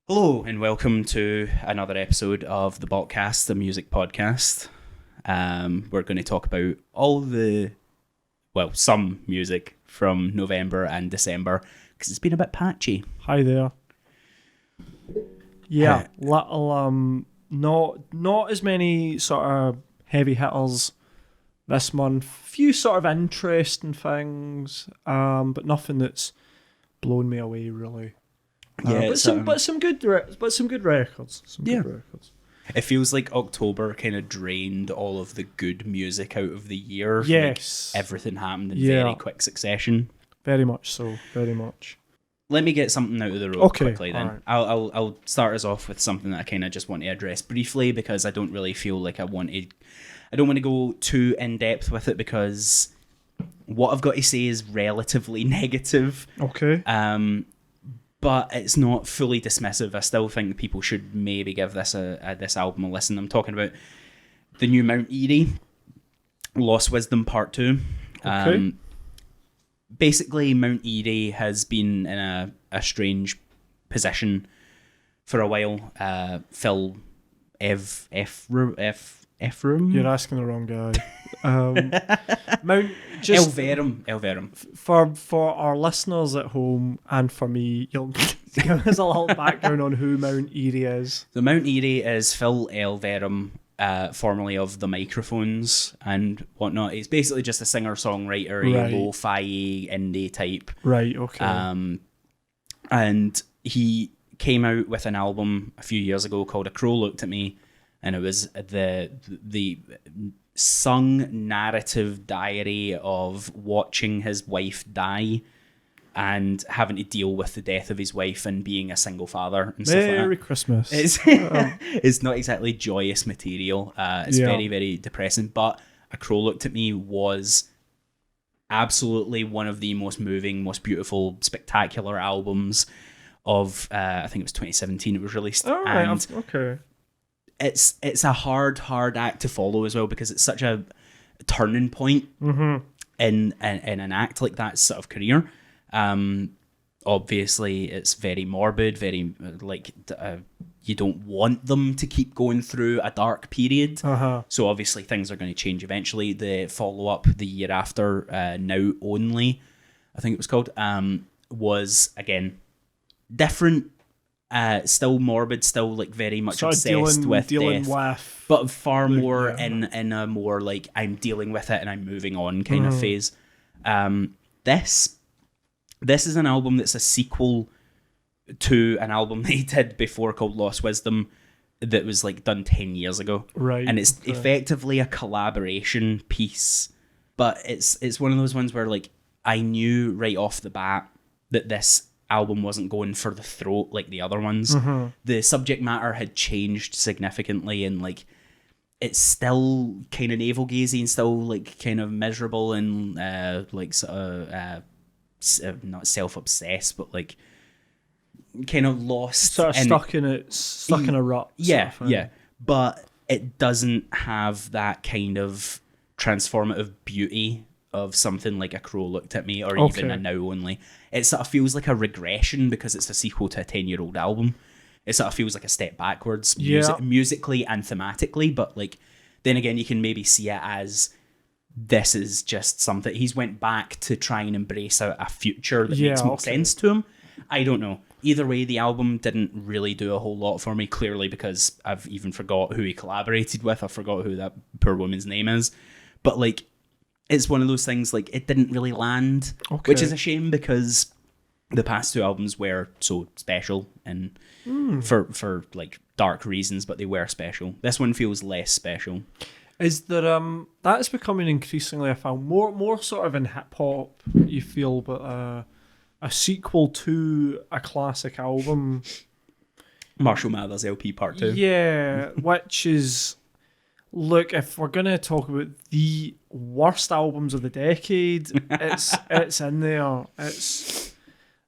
Hello and welcome to another episode of the BoKcast, the music podcast. We're going to talk about some music from November and December because it's been a bit patchy. Hi there. Yeah, not as many sort of heavy hitters this month. Few sort of interesting things, but nothing that's blown me away really. But some good records. Good records. It feels like October kind of drained all of the good music out of the year. Yes, like everything happened in very quick succession. Very much so. Very much. Let me get something out of the road quickly then. Right. I'll start us off with something that I kind of just want to address briefly because I don't really feel like I don't want to go too in depth with it because what I've got to say is relatively negative. Okay. But it's not fully dismissive. I still think people should maybe give this album a listen. I'm talking about the new Mount Eerie, Lost Wisdom Part 2. Okay. Basically, Mount Eerie has been in a strange position for a while. Phil Ephraim? You're asking the wrong guy. Elverum. For our listeners at home and for me, you'll give us a little background on who Mount Eerie is. The Mount Eerie is Phil Elverum, formerly of The Microphones and whatnot. He's basically just a singer-songwriter, Right. lo-fi indie type. Right, okay. And he came out with an album a few years ago called A Crow Looked at Me, and it was the sung narrative diary of watching his wife die and having to deal with the death of his wife and being a single father and stuff like that. Merry Christmas. It's not exactly joyous material. It's very, very depressing. But A Crow Looked at Me was absolutely one of the most moving, most beautiful, spectacular albums of, I think it was 2017 it was released. All right, okay. It's a hard act to follow as well because it's such a turning point in an act like that sort of career. Obviously, it's very morbid, very you don't want them to keep going through a dark period. So obviously things are going to change eventually. The follow-up the year after, Now Only, I think it was called, was again different. Still morbid, still like very much sort obsessed with death, with but far more in a more like I'm dealing with it and I'm moving on kind of phase. This is an album that's a sequel to an album they did before called Lost Wisdom that was like done 10 years ago. Right. And it's effectively a collaboration piece, but it's one of those ones where like I knew right off the bat that this album wasn't going for the throat like the other ones. The subject matter had changed significantly and like it's still kind of navel gazing and still like kind of miserable and like sort of not self-obsessed but like kind of lost, sort of stuck in a rut. Yeah, but it doesn't have that kind of transformative beauty of something like A Crow Looked at Me or even a Now Only. It sort of feels like a regression because it's a sequel to a 10-year-old album. It sort of feels like a step backwards musically and thematically, but like then again you can maybe see it as this is just something he's went back to try and embrace a future that makes more sense to him. I don't know. Either way, the album didn't really do a whole lot for me, clearly because I've even forgot who he collaborated with. I forgot who that poor woman's name is. But like it's one of those things like it didn't really land, which is a shame because the past two albums were so special and for like dark reasons, but they were special. This one feels less special. Is there that is becoming increasingly I found more sort of in hip hop you feel, but a sequel to a classic album. Marshall Mathers LP Part 2. Yeah, which is look, if we're gonna talk about the worst albums of the decade, it's in there. It's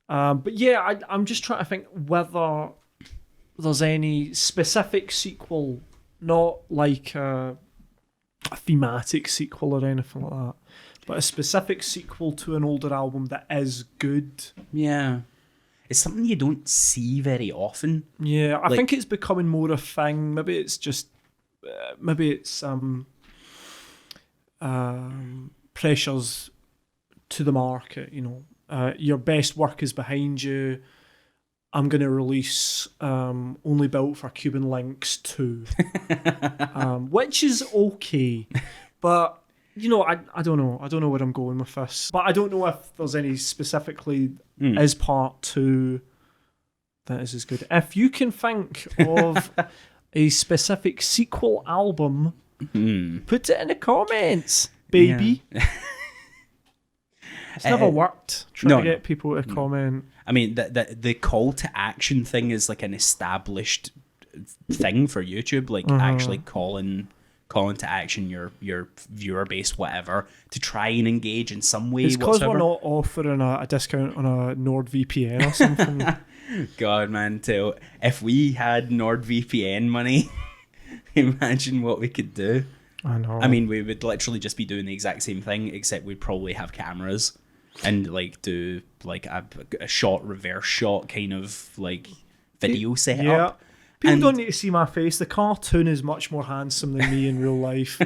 but yeah, I'm just trying to think whether there's any specific sequel, not like a thematic sequel or anything like that, but a specific sequel to an older album that is good. Yeah. it's something you don't see very often. Yeah, I think it's becoming more a thing. Maybe it's just, pressures to the market. Your best work is behind you. I'm going to release Only Built for Cuban Links 2, which is okay, but I don't know. I don't know where I'm going with this, but I don't know if there's any specifically as part 2 that is as good. If you can think of a specific sequel album, put it in the comments, baby. Yeah. It's never worked trying to get people to comment. I mean, the call to action thing is like an established thing for YouTube, like actually calling to action your viewer base, whatever, to try and engage in some way. It's because we're not offering a discount on a NordVPN or something. God, man, if we had NordVPN money, imagine what we could do. I know. I mean, we would literally just be doing the exact same thing, except we'd probably have cameras and like do like a shot, reverse shot kind of like video setup. Yeah. People don't need to see my face. The cartoon is much more handsome than me in real life.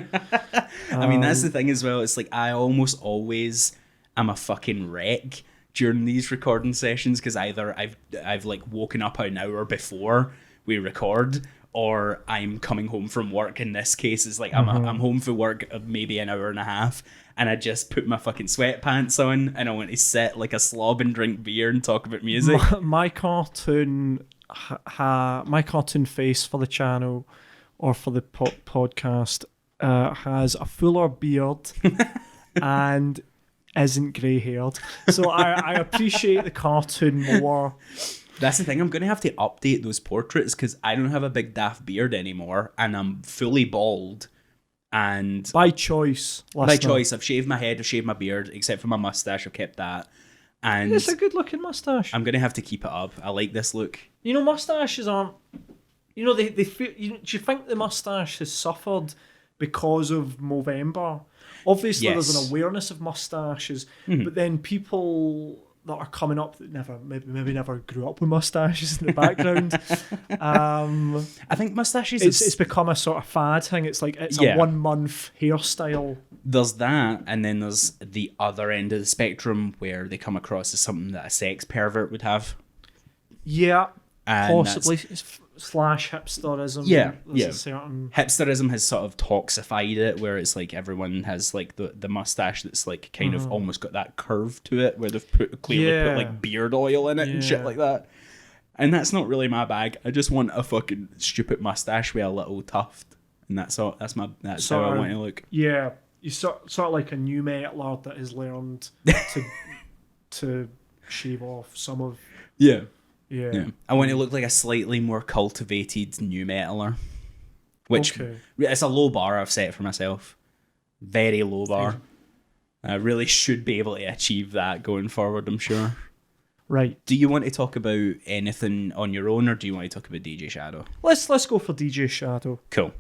I mean, that's the thing as well. It's like I almost always am a fucking wreck during these recording sessions because either I've like woken up an hour before we record, or I'm coming home from work. In this case, it's like I'm home for work maybe an hour and a half, and I just put my fucking sweatpants on and I want to sit like a slob and drink beer and talk about music. My cartoon face for the channel or for the podcast has a fuller beard and isn't grey haired, so I appreciate the cartoon more. That's the thing, I'm going to have to update those portraits because I don't have a big daft beard anymore and I'm fully bald. And by choice. I've shaved my head, I've shaved my beard, except for my mustache, I've kept that. And it's a good looking mustache. I'm going to have to keep it up. I like this look. Mustaches aren't, they feel, do you think the mustache has suffered because of Movember? Obviously, yes. There's an awareness of mustaches, but then people that are coming up that maybe never grew up with mustaches in the background. I think mustaches it's become a sort of fad thing. It's like it's a 1 month hairstyle. There's that, and then there's the other end of the spectrum where they come across as something that a sex pervert would have. Yeah, and possibly slash hipsterism. Yeah. Certain... Hipsterism has sort of toxified it, where it's like everyone has like the mustache that's like kind of almost got that curve to it, where they've clearly put like beard oil in it and shit like that. And that's not really my bag. I just want a fucking stupid mustache with a little tuft, and that's how I want to look. Yeah, you sort of like a new metaler that has learned to shave off some of. Yeah. I want to look like a slightly more cultivated new metaler, which it's a low bar I've set for myself. Very low bar. I really should be able to achieve that going forward, I'm sure. Right. Do you want to talk about anything on your own, or do you want to talk about DJ Shadow? Let's go for DJ Shadow. Cool.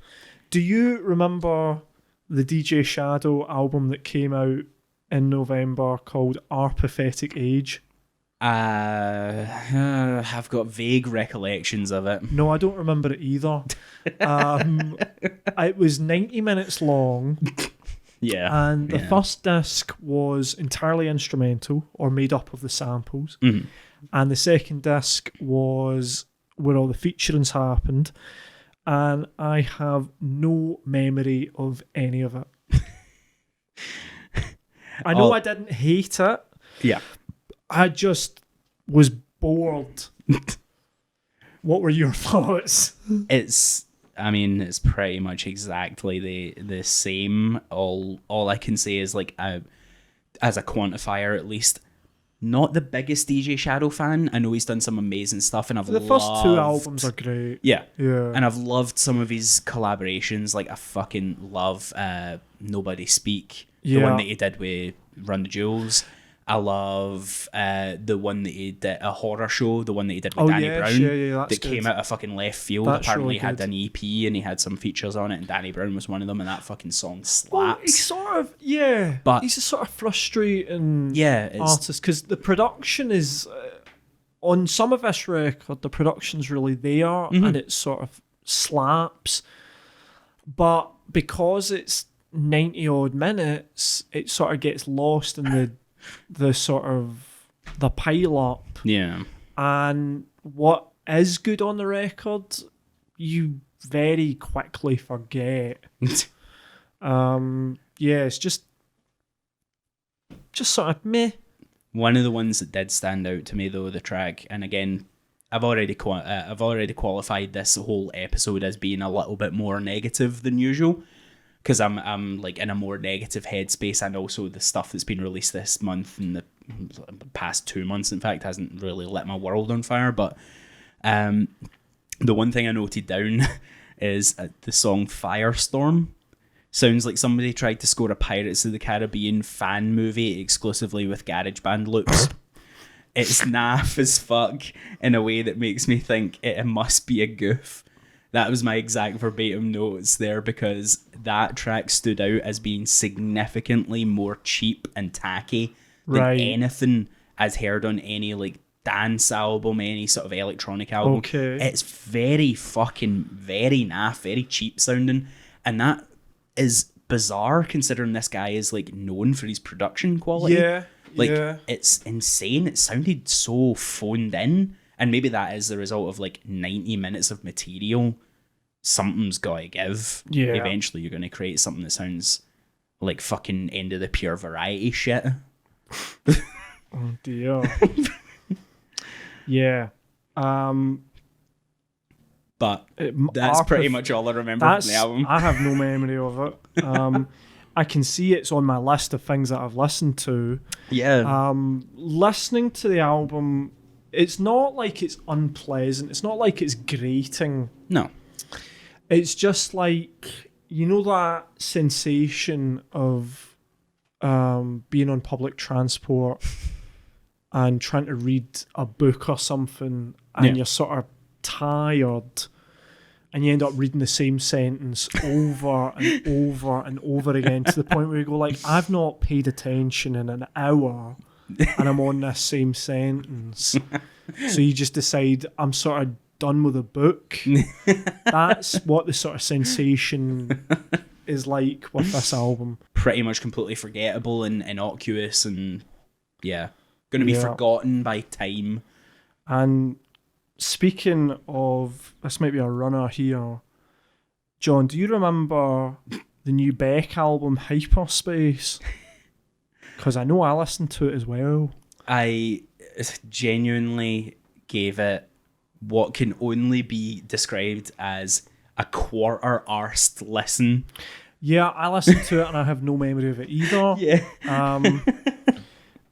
Do you remember the DJ Shadow album that came out in November called Our Pathetic Age? I've got vague recollections of it. No, I don't remember it either. It was 90 minutes long. Yeah. And the first disc was entirely instrumental or made up of the samples. Mm-hmm. And the second disc was where all the featurings happened. And I have no memory of any of it. I know I didn't hate it. Yeah. I just was bored. What were your thoughts? It's pretty much exactly the same. All I can say is like, as a quantifier at least, not the biggest DJ Shadow fan. I know he's done some amazing stuff, and the first 2 albums are great. Yeah, and I've loved some of his collaborations. Like I fucking love Nobody Speak, the one that he did with Run the Jewels. I love the one that he did, a horror show, the one that he did with Danny Brown, that came out of fucking left field. That's apparently really had an EP and he had some features on it, and Danny Brown was one of them, and that fucking song slaps. Well, he's sort of, but he's a sort of frustrating artist, because the production is on some of this record, the production's really there and it sort of slaps. But because it's 90 odd minutes, it sort of gets lost in the sort of the pile up. Yeah. And what is good on the record, you very quickly forget. It's just sort of meh. One of the ones that did stand out to me, though, the track, and again, I've already qualified this whole episode as being a little bit more negative than usual, because I'm like in a more negative headspace, and also the stuff that's been released this month and the past 2 months, in fact, hasn't really lit my world on fire. But the one thing I noted down is the song Firestorm. Sounds like somebody tried to score a Pirates of the Caribbean fan movie exclusively with GarageBand loops. It's naff as fuck in a way that makes me think it must be a goof. That was my exact verbatim notes there, because that track stood out as being significantly more cheap and tacky than anything as heard on any like dance album, any sort of electronic album. Okay. It's very naff, very cheap sounding, and that is bizarre considering this guy is like known for his production quality. It's insane. It sounded so phoned in, and maybe that is the result of like 90 minutes of material. Something's gotta give. Yeah. Eventually you're gonna create something that sounds like fucking end of the pure variety shit. Oh dear. Yeah. But that's pretty much all I remember from the album. I have no memory of it. I can see it's on my list of things that I've listened to. Yeah. Listening to the album, it's not like it's unpleasant. It's not like it's grating. No. It's just like, you know that sensation of being on public transport and trying to read a book or something, and you're sort of tired, and you end up reading the same sentence over and over and over again to the point where you go like, I've not paid attention in an hour and I'm on this same sentence. So you just decide, I'm sort of done with a book. That's what the sort of sensation is like with this album. Pretty much completely forgettable and innocuous, and going to be forgotten by time. And speaking of, this might be a runner here. John, do you remember the new Beck album, Hyperspace? Because I know I listened to it as well. I genuinely gave it what can only be described as a quarter-arsed listen. Yeah, I listened to it and I have no memory of it either. Yeah.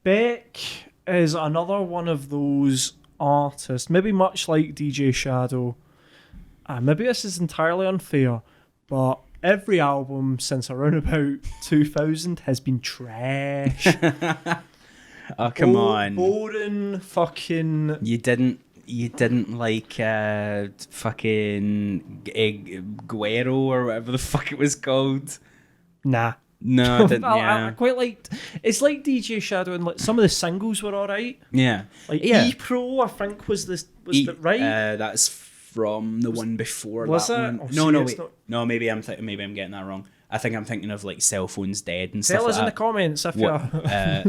Beck is another one of those artists, maybe much like DJ Shadow. Maybe this is entirely unfair, but every album since around about 2000 has been trash. Oh, come on. Boring fucking... You didn't like fucking Guero or whatever the fuck it was called? Nah. No, I didn't. I quite liked. It's like DJ Shadow, and like some of the singles were alright. Yeah, like E Pro, I think was the right. That's from the one before. Was that it? One. Oh, no, wait. No, maybe I'm getting that wrong. I think I'm thinking of like Cell Phones Dead and stuff. Tell us like in that. the comments if you're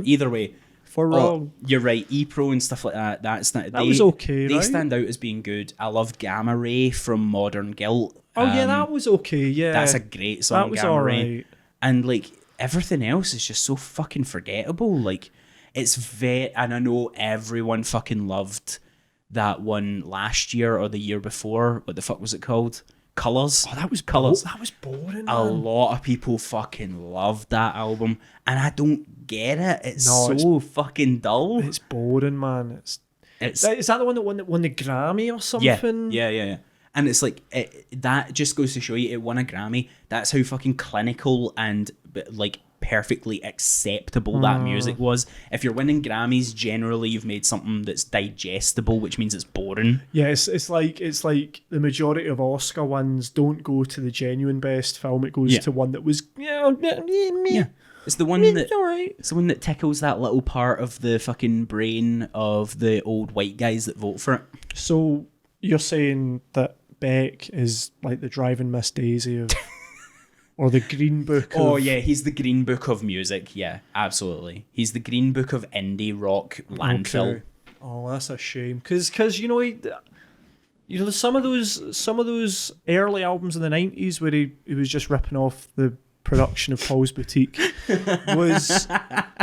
either way. For wrong. You're right. E Pro and stuff like that. That was okay. They right? stand out as being good. I loved Gamma Ray from Modern Guilt. Oh yeah, that was okay. Yeah, that's a great song. That was Gamma alright. Ray. And like everything else is just so fucking forgettable. Like it's and I know everyone fucking loved that one last year or the year before. What the fuck was it called? Colours. Oh, that was Colours. That was boring. A lot of people fucking loved that album, and I don't get it. It's so fucking dull. It's boring, man. Is that the one that won the Grammy or something? Yeah. And it's like that just goes to show you it won a Grammy. That's how fucking clinical and like perfectly acceptable that music was. If you're winning Grammys, generally you've made something that's digestible, which means it's boring. Yeah, it's like the majority of Oscar wins don't go to the genuine best film. It goes to one that was It's the one it's the one that tickles that little part of the fucking brain of the old white guys that vote for it. So you're saying that Beck is like the Driving Miss Daisy of, or the Green Book of... Oh yeah, he's the Green Book of music. Yeah, absolutely. He's the Green Book of indie rock landfill. Okay. Oh, that's a shame. Because you know, some of those early albums in the 90s where he was just ripping off the production of Paul's Boutique was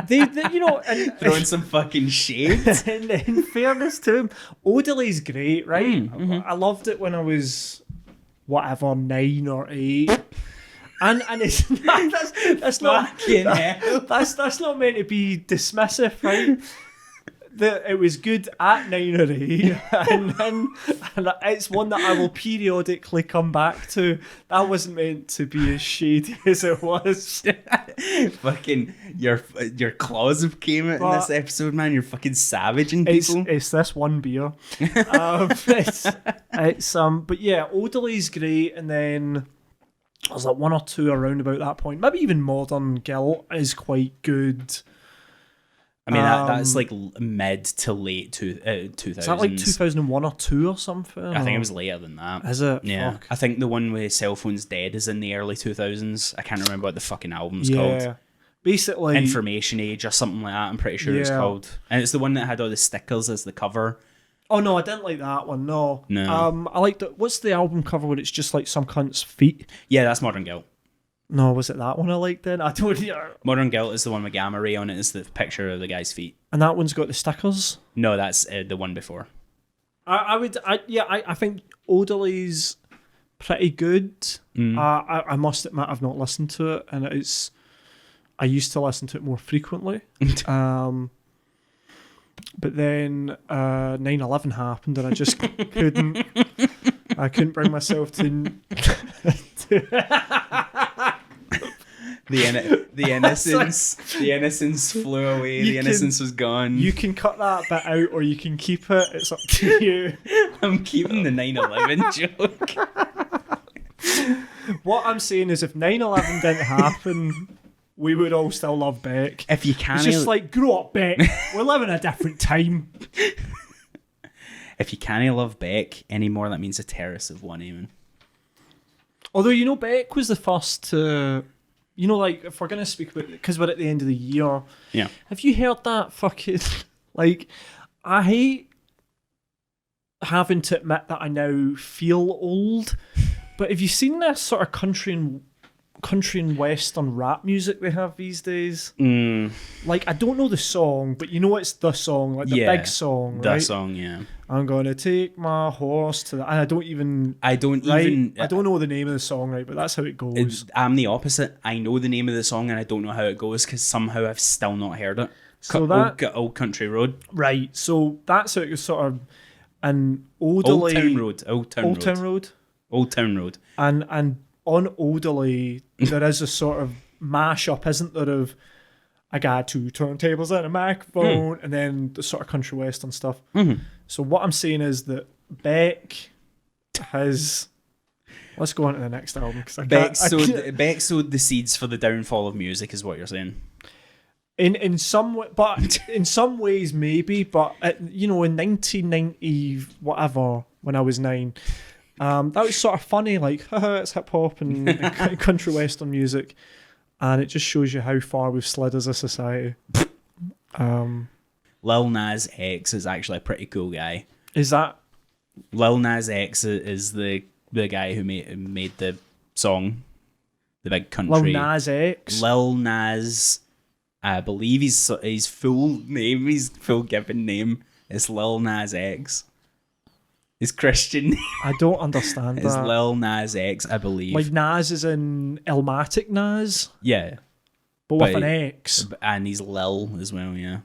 they you know, and throwing some fucking shade. In fairness to him, Odeley's great, right? I loved it when I was 9 or 8. And it's that's not that's not meant to be dismissive, right? It was good at 9 or 8, and it's one that I will periodically come back to. That wasn't meant to be as shady as it was. Fucking your claws have came out in this episode, man. You're fucking savaging people. It's this one beer. But yeah, Odeley's great, and then there's like one or two around about that point. Maybe even Modern Guilt is quite good. I mean, that's like mid to late 2000s. Is that like 2001 or 2 or something? I think it was later than that. Is it? Yeah. Fuck. I think the one with Cell Phones Dead is in the early 2000s. I can't remember what the fucking album's called. Basically... Information Age or something like that, I'm pretty sure it's called. And it's the one that had all the stickers as the cover. Oh, no, I didn't like that one, no. No. I liked it. What's the album cover where it's just like some cunt's feet? Yeah, that's Modern Guilt. No, was it that one I liked then? I don't know. Modern Guilt is the one with Gamma Ray on it. It's the picture of the guy's feet. And that one's got the stickers? No, that's the one before. I think Odeley's pretty good. I must admit I've not listened to it, and I used to listen to it more frequently. But then 9/11 happened, and I just couldn't bring myself to the innocence flew away. The innocence was gone. You can cut that bit out, or you can keep it. It's up to you. I'm keeping the 9/11 joke. What I'm saying is, if 9/11 didn't happen, we would all still love Beck. If you can, it's just like, grow up, Beck. We're living a different time. If you can't love Beck anymore, that means a terrace of one, even. Although, you know, Beck was the first to, you know, like, if we're going to speak about it, because we're at the end of the year. Yeah. Have you heard that fucking, like, I hate having to admit that I now feel old, but have you seen this sort of country and western rap music they have these days? Like, I don't know the song, but you know it's the song, like the big song, right? The song, yeah. I'm gonna take my horse to the... And I don't know the name of the song, right? But that's how it goes. I'm the opposite. I know the name of the song and I don't know how it goes because somehow I've still not heard it. So Old Country Road. Right, so that's how it was sort of... And Old Town Road. Old Town Road. And on Odeley, there is a sort of mashup, isn't there, of I got 2 turntables and a microphone, and then the sort of country western stuff. Mm-hmm. So what I'm saying is that Beck has... Let's go on to the next album. Beck sowed the seeds for the downfall of music, is what you're saying. In some ways maybe, but you know, in 1990 whatever, when I was 9. That was sort of funny, like, haha, it's hip hop and country western music, and it just shows you how far we've slid as a society. Lil Nas X is actually a pretty cool guy. Is that Lil Nas X is the guy who made the song, the big country. Lil Nas X? Lil Nas, I believe his full name, his full given name is Lil Nas X. His Christian name. I don't understand that. It's Lil Nas X, I believe. Like Nas is in Illmatic Nas? Yeah. But with an X. And he's Lil as well, yeah.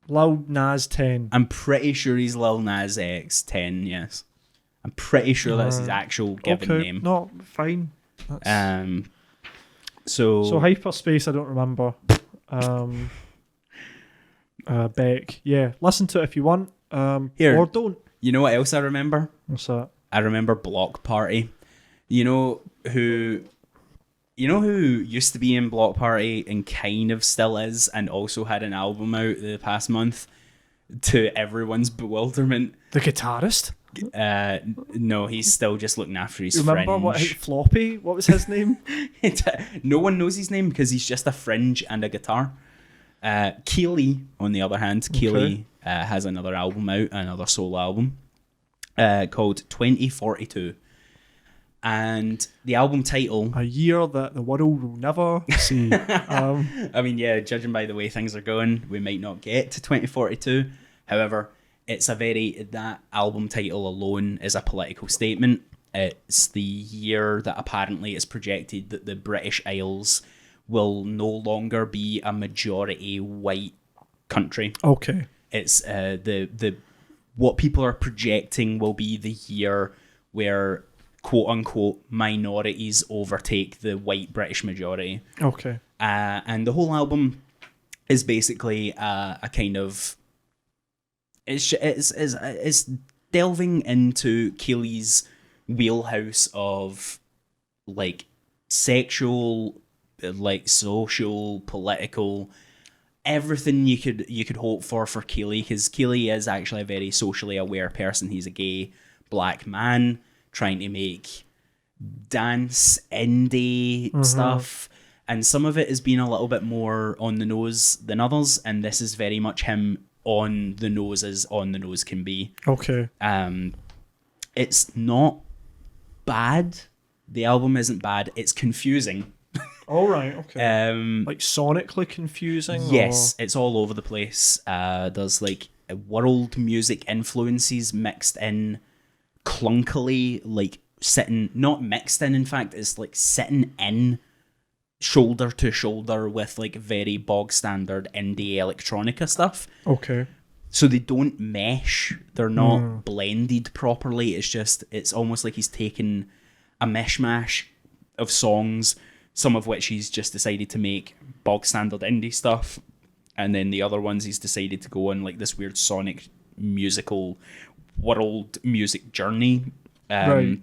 Lil Nas 10. I'm pretty sure he's Lil Nas X 10, yes. I'm pretty sure that's his actual given name. No, fine. So Hyperspace, I don't remember. Beck. Yeah, listen to it if you want. Here. Or don't. You know what else I remember? What's that? I remember Block Party. You know who You know who used to be in Block Party and kind of still is, and also had an album out the past month, to everyone's bewilderment? The guitarist? No, he's still just looking after his Remember fringe. Floppy? What was his name? No one knows his name because he's just a fringe and a guitar. Kele, on the other hand, Kele has another album out, another solo album, called 2042. And the album title... A year that the world will never see. I mean, yeah, judging by the way things are going, we might not get to 2042. However, it's that album title alone is a political statement. It's the year that apparently it's projected that the British Isles will no longer be a majority white country. Okay. It's the what people are projecting will be the year where quote unquote minorities overtake the white British majority. Okay. And the whole album is basically a kind of it's delving into Kele's wheelhouse of like sexual, like social, political, everything you could hope for Kele, because Kele is actually a very socially aware person. He's a gay black man trying to make dance indie stuff, and some of it has been a little bit more on the nose than others, and this is very much him on the nose as on the nose can be. Okay. It's not bad. The album isn't bad. It's confusing. All right. Okay. Like sonically confusing. Yes, it's all over the place. There's like world music influences mixed in clunkily, like not mixed in fact, it's like sitting in shoulder to shoulder with like very bog standard indie electronica stuff. Okay. So they don't mesh. They're not blended properly. It's almost like he's taken a mishmash of songs, some of which he's just decided to make bog standard indie stuff, and then the other ones he's decided to go on like this weird sonic musical world music journey. Right.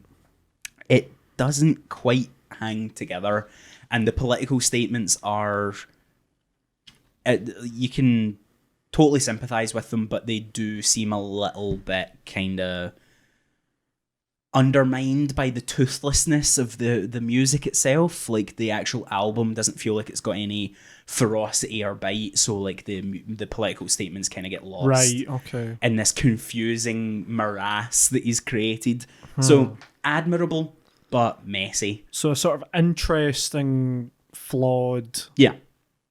It doesn't quite hang together, and the political statements are you can totally sympathize with them, but they do seem a little bit kind of undermined by the toothlessness of the music itself. Like the actual album doesn't feel like it's got any ferocity or bite, so like the political statements kind of get lost, right? Okay. in this confusing morass that he's created. So admirable but messy. So a sort of interesting, flawed. Yeah.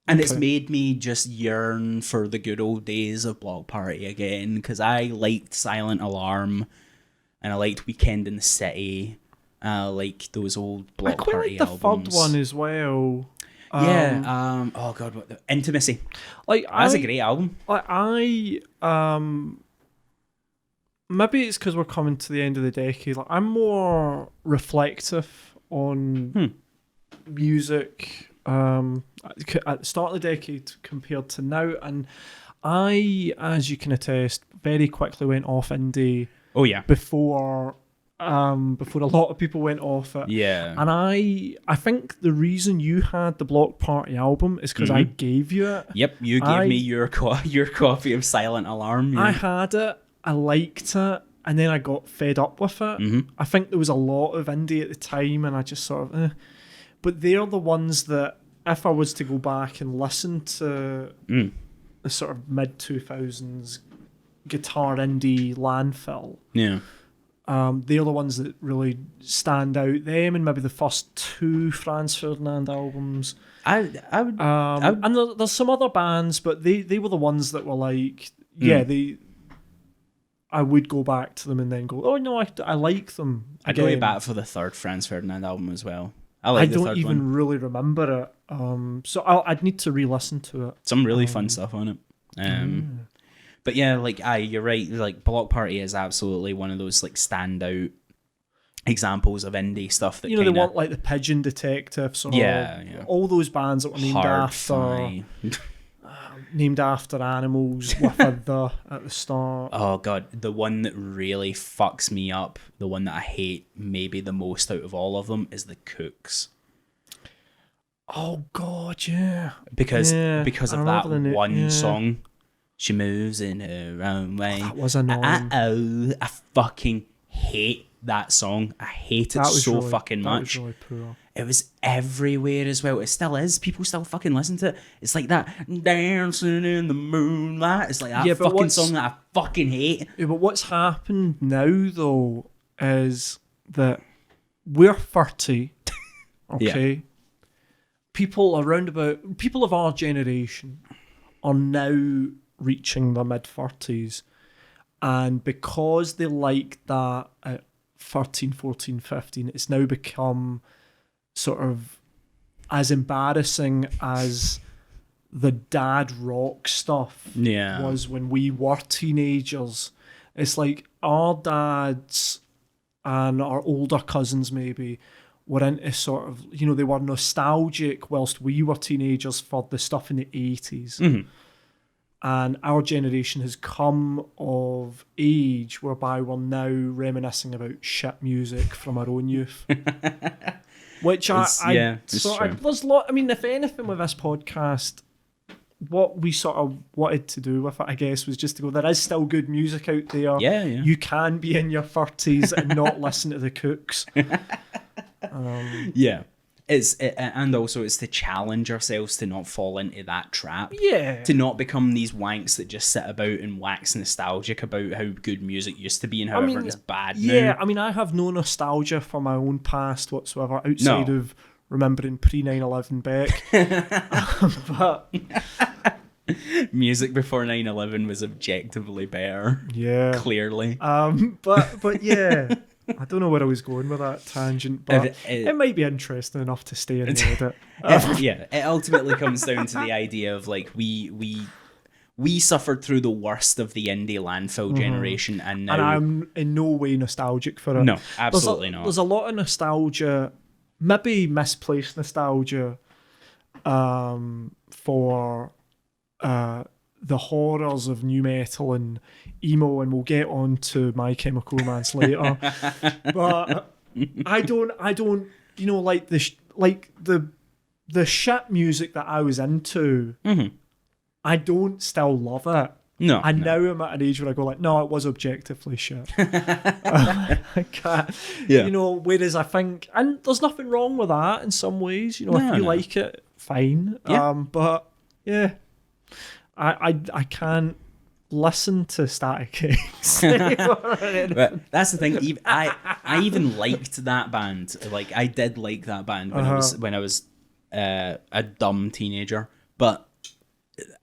And it's made me just yearn for the good old days of Block Party again, because I liked Silent Alarm and I liked Weekend in the City. I like those old Block Party albums. I quite like the third one as well. Oh god, what the Intimacy. Like that's a great album. Like maybe it's because we're coming to the end of the decade. Like I'm more reflective on music at the start of the decade compared to now, and I, as you can attest, very quickly went off indie. Oh yeah. Before a lot of people went off it. Yeah. And I think the reason you had the Block Party album is because I gave you it. Yep, you gave me your copy of Silent Alarm. Yeah. I had it, I liked it, and then I got fed up with it. I think there was a lot of indie at the time, and I just sort of But they're the ones that, if I was to go back and listen to the sort of mid-2000s guitar indie landfill, they're the ones that really stand out. Them and maybe the first two Franz Ferdinand albums. And there's some other bands, but they were the ones that were like, I would go back to them and then go, oh no, I like them. I'd go back for the third Franz Ferdinand album as well. I don't even really remember it. So I'd need to re-listen to it. Some really fun stuff on it. But yeah, like you're right. Like Block Party is absolutely one of those like standout examples of indie stuff that they want like the Pigeon Detectives or all those bands that were named after animals with a "the" at the start. Oh god, the one that really fucks me up, the one that I hate maybe the most out of all of them, is the HAQQs. Oh God, yeah. Because Yeah, because I of that remember one song. She moves in her own way. That was annoying. I fucking hate that song. I hate it so really, fucking much. That was really poor. It was everywhere as well. It still is. People still fucking listen to it. It's like that dancing in the moonlight. It's like that fucking song that I fucking hate. Yeah, but what's happened now though is that we're 30. Okay. Yeah. People of our generation are now reaching their mid-30s, and because they like that at 13, 14, 15, it's now become sort of as embarrassing as the dad rock stuff was when we were teenagers. It's like our dads and our older cousins maybe were into sort of, they were nostalgic whilst we were teenagers for the stuff in the 80s. Mm-hmm. And our generation has come of age whereby we're now reminiscing about shit music from our own youth. Which there's a lot. I mean, if anything with this podcast, what we sort of wanted to do with it, I guess, was just to go, there is still good music out there. Yeah. You can be in your 30s and not listen to the HAQQs. Yeah. And also it's to challenge ourselves to not fall into that trap. Yeah. To not become these wanks that just sit about and wax nostalgic about how good music used to be and how everything's bad now. Yeah, I mean, I have no nostalgia for my own past whatsoever outside of remembering pre-9/11 Beck. But music before 9/11 was objectively better. Yeah. Clearly. But yeah. I don't know where I was going with that tangent, but it might be interesting enough to stay in the edit. Yeah, it ultimately comes down to the idea of like we suffered through the worst of the indie landfill generation, and now I'm in no way nostalgic for it. No, absolutely not. There's a lot of nostalgia, maybe misplaced nostalgia, for the horrors of new metal and emo, and we'll get on to My Chemical Romance later. But I don't, like the shit music that I was into. Mm-hmm. I don't still love it. No, now I'm at an age where I go like, no, it was objectively shit. I can't. Yeah. Whereas I think, and there's nothing wrong with that in some ways. If you like it, fine. Yeah. But yeah. I can't listen to Static X. But that's the thing. I even liked that band. Like I did like that band when I was a dumb teenager. But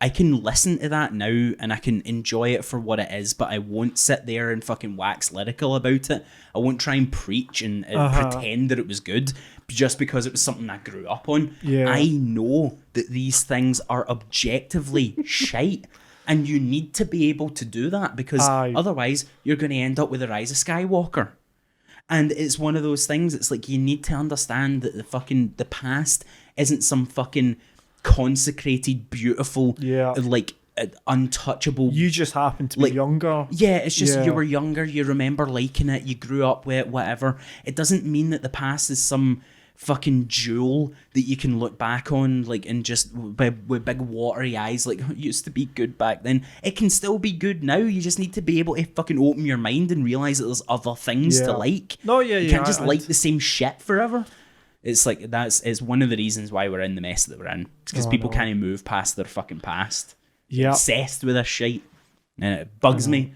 I can listen to that now and I can enjoy it for what it is. But I won't sit there and fucking wax lyrical about it. I won't try and preach and pretend that it was good just because it was something I grew up on. Yeah. I know that these things are objectively shite, and you need to be able to do that because otherwise you're going to end up with the Rise of Skywalker. And it's one of those things, it's like you need to understand that the past isn't some fucking consecrated, beautiful, like untouchable. You just happen to be younger. Yeah, it's just you were younger, you remember liking it, you grew up with it, whatever. It doesn't mean that the past is some fucking jewel that you can look back on like and just with big watery eyes like, it used to be good back then. It can still be good now. You just need to be able to fucking open your mind and realise that there's other things to like. You can't just like the same shit forever. It's like it's one of the reasons why we're in the mess that we're in. It's because people can't move past their fucking past. Yeah, obsessed with this shit, and it bugs me.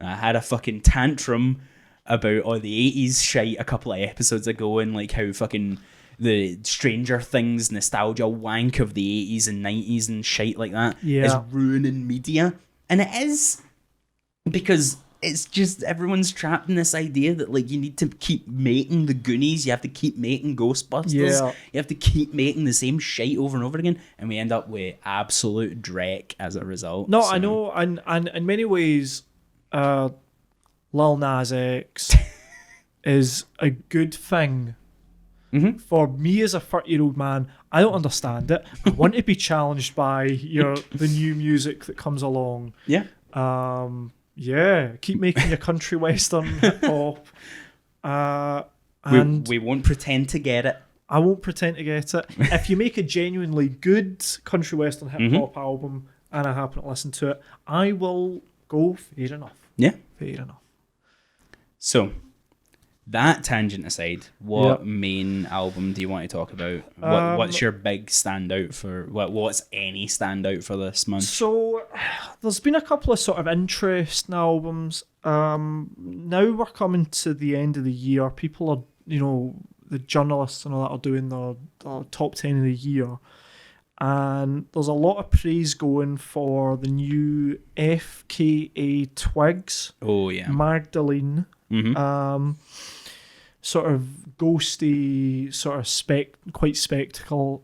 I had a fucking tantrum about all the 80s shite a couple of episodes ago, and like how fucking the Stranger Things nostalgia wank of the 80s and 90s and shite like that is ruining media. And it is, because it's just everyone's trapped in this idea that like you need to keep making the Goonies, you have to keep making Ghostbusters, you have to keep making the same shite over and over again, and we end up with absolute dreck as a result. No, so. I know, and in many ways, Lil Nas X is a good thing. Mm-hmm. For me as a 30-year-old man, I don't understand it. I want to be challenged by the new music that comes along. Yeah. Keep making your country western hip hop. And we won't pretend to get it. I won't pretend to get it. If you make a genuinely good country western hip hop album and I happen to listen to it, I will go fair enough. Yeah. Fair enough. So, that tangent aside, what main album do you want to talk about? What's your big standout for... What's any standout for this month? So, there's been a couple of sort of interesting albums. Now we're coming to the end of the year. People are, the journalists and all that are doing their top 10 of the year. And there's a lot of praise going for the new FKA Twigs. Oh, yeah. Magdelene. Sort of ghosty, sort of quite spectral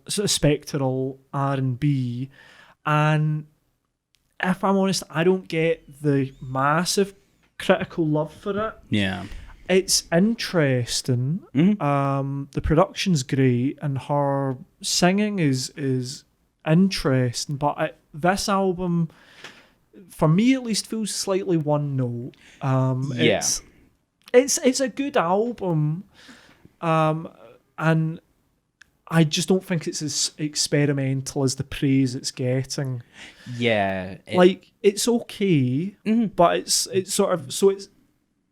R&B. And if I'm honest, I don't get the massive critical love for it. Yeah. It's interesting. The production's great, and her singing is interesting. But this album, for me at least, feels slightly one note. It's a good album, and I just don't think it's as experimental as the praise it's getting. Yeah, it's okay, but it's sort of it's.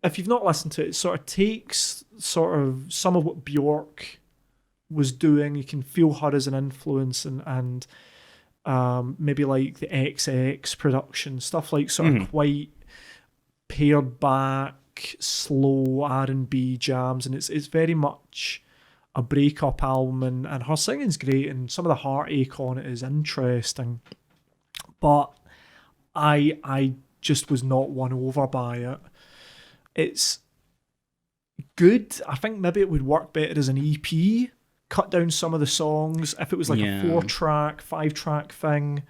If you've not listened to it, it sort of takes sort of some of what Bjork was doing. You can feel her as an influence, and maybe like the XX production stuff, like sort of quite pared back, slow R&B jams, and it's very much a breakup album, and her singing's great, and some of the heartache on it is interesting, but I just was not won over by it. It's good. I think maybe it would work better as an EP, cut down some of the songs if it was like a 4-track, 5-track thing.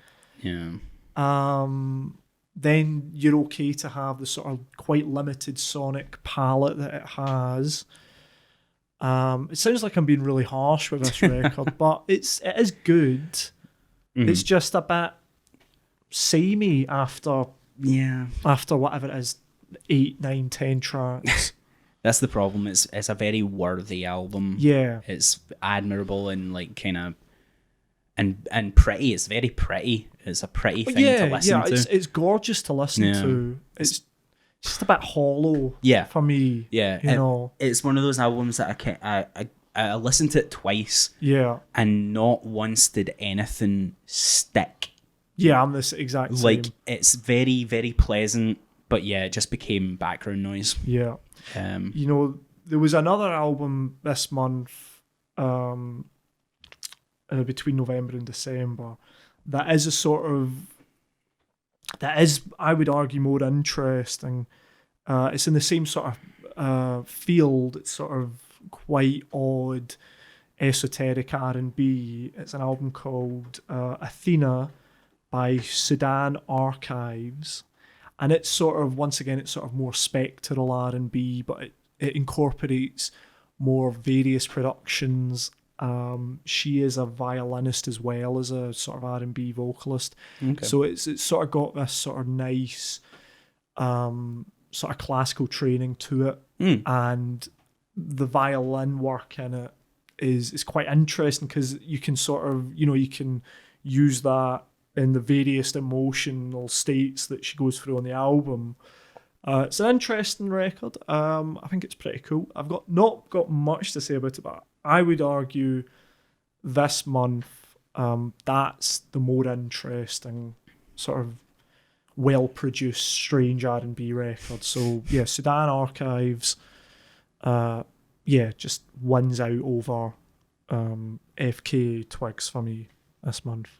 Then you're okay to have the sort of quite limited sonic palette that it has. It sounds like I'm being really harsh with this record, but it is good. It's just a bit samey after whatever it is, 8, 9, 10 tracks. That's the problem. It's a very worthy album. Yeah, it's admirable and like kind of and pretty. It's very pretty. It's a pretty thing to listen to. It's gorgeous to listen to. It's just a bit hollow. For me. It's one of those albums that I listened to it twice. And not once did anything stick. I'm this exact same. Like, it's very, very pleasant, but it just became background noise. There was another album this month, between November and December, that is I would argue more interesting. It's in the same sort of field. It's sort of quite odd, esoteric R&B. It's an album called Athena by Sudan Archives, and it's sort of, once again, it's sort of more spectral R&B, but it incorporates more various productions. She is a violinist as well as a sort of R&B vocalist. So it's sort of got this sort of nice sort of classical training to it, and the violin work in it is quite interesting, because you can sort of, you can use that in the various emotional states that she goes through on the album. It's an interesting record. I think it's pretty cool. I've not got much to say about it, but I would argue this month, that's the more interesting sort of well-produced strange R&B record. So Sudan Archives, just wins out over FKA Twigs for me this month.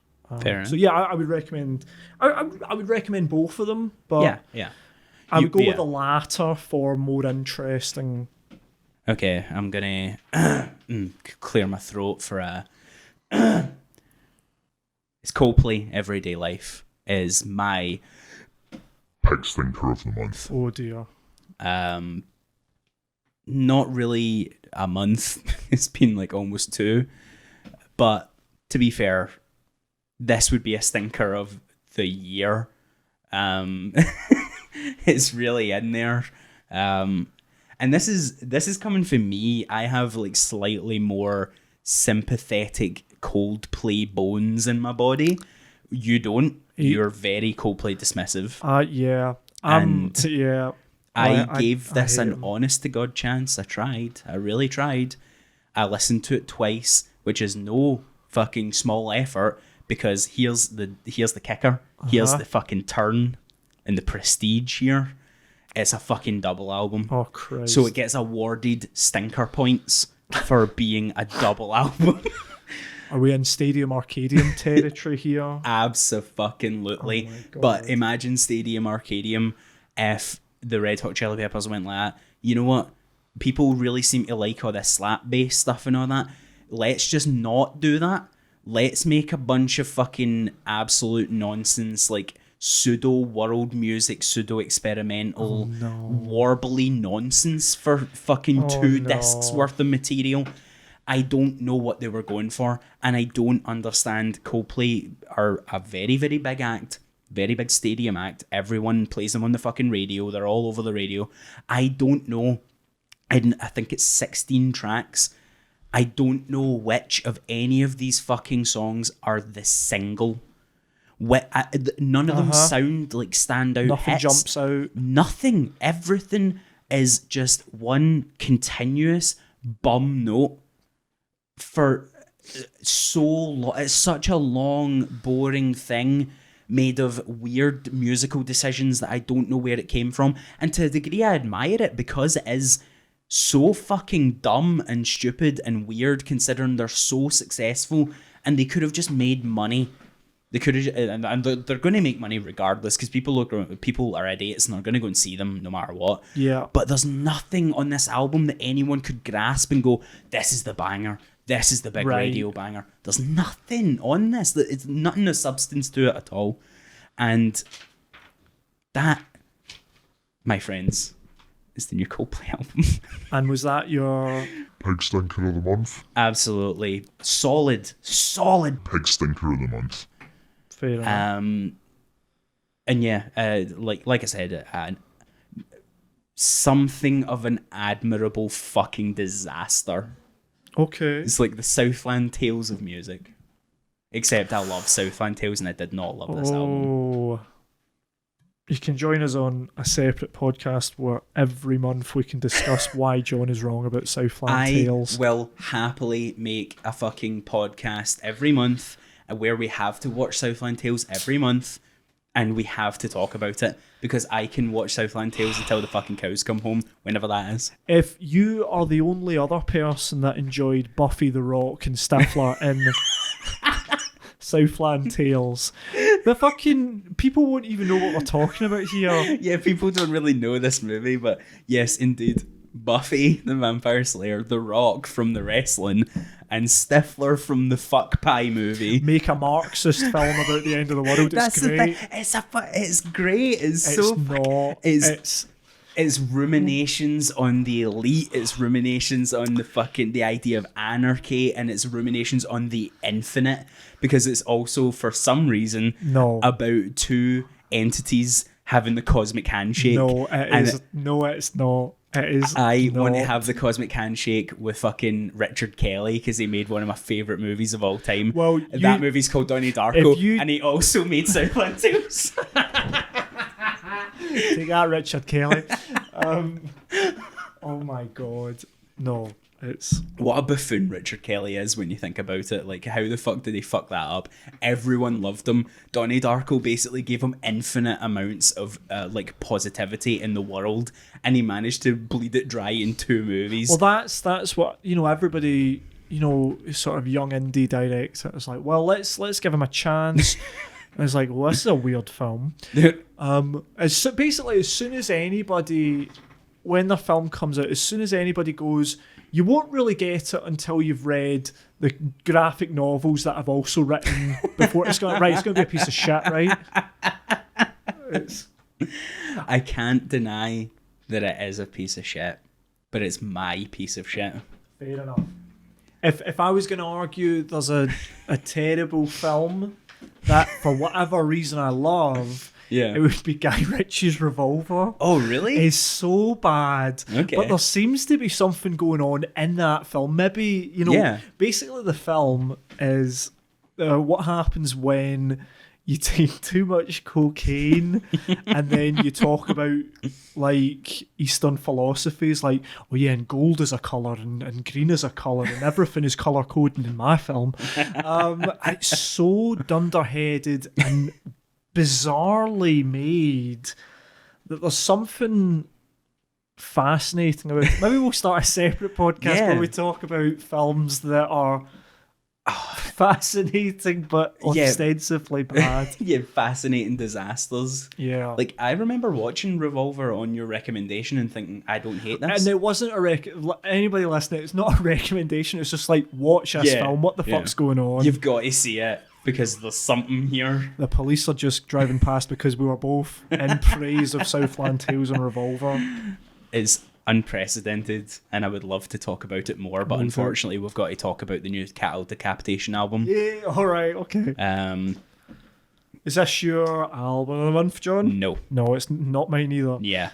So I would recommend. I would recommend both of them, but I would go with the latter for more interesting. Okay, I'm gonna clear my throat for a. It's Coldplay. Everyday Life is my Peg Stinker of the month. Oh dear. Not really a month. It's been like almost 2, but to be fair, this would be a stinker of the year. It's really in there. And this is coming from me. I have like slightly more sympathetic Coldplay bones in my body. You don't. You're very Coldplay dismissive. Yeah. Yeah. I gave this an honest to God chance. I tried. I really tried. I listened to it twice, which is no fucking small effort, because here's the kicker. Here's the fucking turn and the prestige here. It's a fucking double album. Oh, Christ. So it gets awarded stinker points for being a double album. Are we in Stadium Arcadium territory here? Abso-fucking-lutely. Oh, but imagine Stadium Arcadium if the Red Hot Chili Peppers went like that. You know what? People really seem to like all this slap bass stuff and all that. Let's just not do that. Let's make a bunch of fucking absolute nonsense, like pseudo world music, pseudo experimental, warbly nonsense for fucking two discs worth of material. I don't know what they were going for, and I don't understand. Coldplay are a very, very big act, very big stadium act. Everyone plays them on the fucking radio. They're all over the radio. I don't know. I think it's 16 tracks. I don't know which of any of these fucking songs are the single. None of them sound like standout Nothing hits. jumps out. Nothing. Everything is just one continuous bum note for so long. It's such a long, boring thing made of weird musical decisions that I don't know where it came from. And to a degree, I admire it because it is so fucking dumb and stupid and weird, considering they're so successful and they could have just made money. They could have, and they're going to make money regardless, because people are idiots and they're going to go and see them no matter what. Yeah. But there's nothing on this album that anyone could grasp and go, this is the banger. This is the big radio banger. There's nothing on this. It's nothing of substance to it at all. And that, my friends, is the new Coldplay album. And was that your Pig Stinker of the Month? Absolutely. Solid. Pig Stinker of the Month. fair enough? And yeah, like I said, something of an admirable fucking disaster. Okay. It's like the Southland Tales of music. Except I love Southland Tales and I did not love this album. You can join us on a separate podcast where every month we can discuss why John is wrong about Southland Tales. I will happily make a fucking podcast every month where we have to watch Southland Tales every month and we have to talk about it, because I can watch Southland Tales until the fucking cows come home, whenever that is. If you are the only other person that enjoyed Buffy the Rock and Stifler in Southland Tales, the fucking people won't even know what we're talking about here. Yeah, people don't really know this movie, but yes, indeed. Buffy the Vampire Slayer, The Rock from the wrestling, and Stifler from the Fuck Pie movie. Make a Marxist film about the end of the world. That's it's great. The thing. It's great. It's ruminations on the elite. It's ruminations on the idea of anarchy, and it's ruminations on the infinite, because it's also, for some reason, about two entities having the cosmic handshake. It's not. I want to have the cosmic handshake with fucking Richard Kele, because he made one of my favourite movies of all time. Well, that movie's called Donnie Darko, and he also made Southland Tales. Take that, Richard Kele. Oh my god. No, it's... What a buffoon Richard Kele is when you think about it. Like, how the fuck did he fuck that up? Everyone loved him. Donnie Darko basically gave him infinite amounts of positivity in the world, and he managed to bleed it dry in 2 movies. Well, that's what, everybody, sort of young indie director is like, well, let's give him a chance. And it's like, well, this is a weird film. As soon as anybody, when their film comes out, as soon as anybody goes, you won't really get it until you've read the graphic novels that I've also written before. It's going to be a piece of shit, right? I can't deny that it is a piece of shit, but it's my piece of shit. Fair enough. If I was going to argue there's a terrible film that for whatever reason I love, Yeah. it would be Guy Ritchie's Revolver. Oh, really? It's so bad. Okay. But there seems to be something going on in that film. Maybe, basically the film is what happens when you take too much cocaine and then you talk about like Eastern philosophies like, oh yeah, and gold is a colour and green is a colour and everything is colour coded in my film. It's so dunderheaded and bizarrely made that there's something fascinating about it. Maybe we'll start a separate podcast where we talk about films that are fascinating but ostensibly bad. Yeah, fascinating disasters. Yeah. Like, I remember watching Revolver on your recommendation and thinking, I don't hate this. And it wasn't anybody listening, it's not a recommendation, it's just like, watch this film, what the fuck's going on? You've got to see it because there's something here. The police are just driving past because we were both in praise of Southland Tales and Revolver. It's unprecedented, and I would love to talk about it more, but unfortunately we've got to talk about the new Cattle Decapitation album. Yeah, alright, okay. Is this your album of the month, John? No, it's not mine either. Yeah.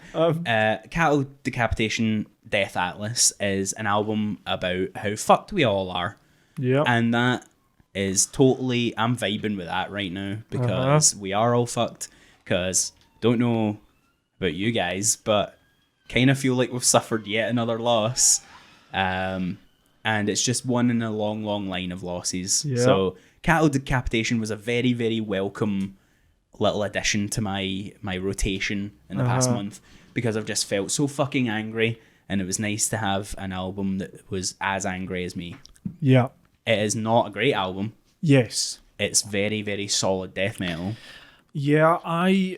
Cattle Decapitation Death Atlas is an album about how fucked we all are. Yeah. And that is totally, I'm vibing with that right now because we are all fucked. Because don't know about you guys, but kind of feel like we've suffered yet another loss, and it's just one in a long line of losses. So Cattle Decapitation was a very, very welcome little addition to my rotation in the past month because I've just felt so fucking angry, and it was nice to have an album that was as angry as me. Yeah. It is not a great album. Yes. It's very, very solid death metal. Yeah,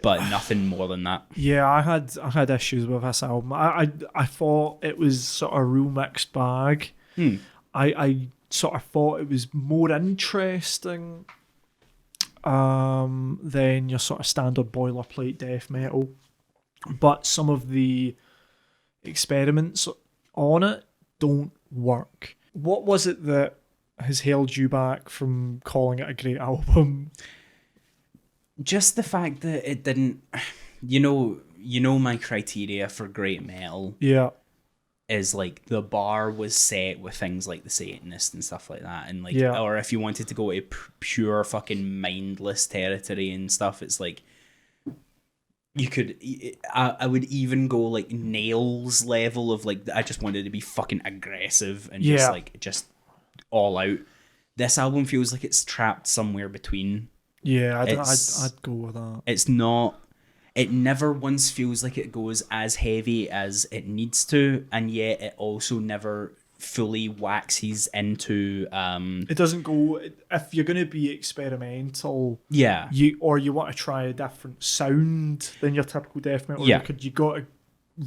but nothing more than that. Yeah, I had issues with this album. I thought it was sort of a real mixed bag. I sort of thought it was more interesting than your sort of standard boilerplate death metal, but some of the experiments on it don't work. What was it that has held you back from calling it a great album? Just the fact that it didn't, you know my criteria for great metal. Yeah. Is like the bar was set with things like the Satanist and stuff like that, and like, or if you wanted to go to pure fucking mindless territory and stuff, it's like you could. I would even go like Nails level of like I just wanted to be fucking aggressive and just all out. This album feels like it's trapped somewhere between. Yeah, I'd go with that. It's not. It never once feels like it goes as heavy as it needs to, and yet it also never fully waxes into. It doesn't go. If you're going to be experimental, you want to try a different sound than your typical death metal, you got to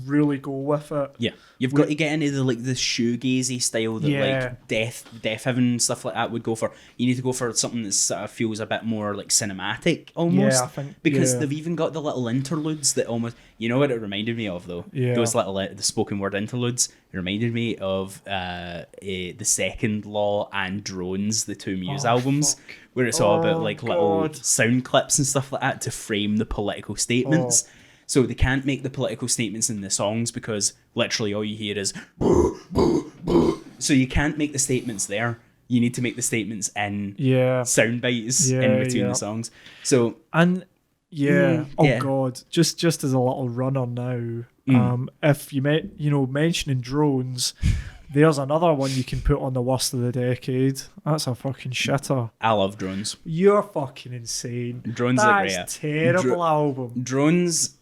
really go with it. Yeah, you've got to get into the shoegazy style that like Death Heaven stuff like that would go for. You need to go for something that sort of feels a bit more like cinematic almost. I think, because they've even got the little interludes that almost, you know what it reminded me of though? Yeah. Those little the spoken word interludes. It reminded me of the Second Law and Drones, the two Muse albums, where it's all about like little sound clips and stuff like that to frame the political statements. So they can't make the political statements in the songs because literally all you hear is boo, boo, boo. So you can't make the statements there. You need to make the statements in sound bites in between the songs. So God, just as a little runner now, if you mentioning Drones, there's another one you can put on the worst of the decade. That's a fucking shitter. I love Drones. You're fucking insane. Drones is a great. That's terrible album. Drones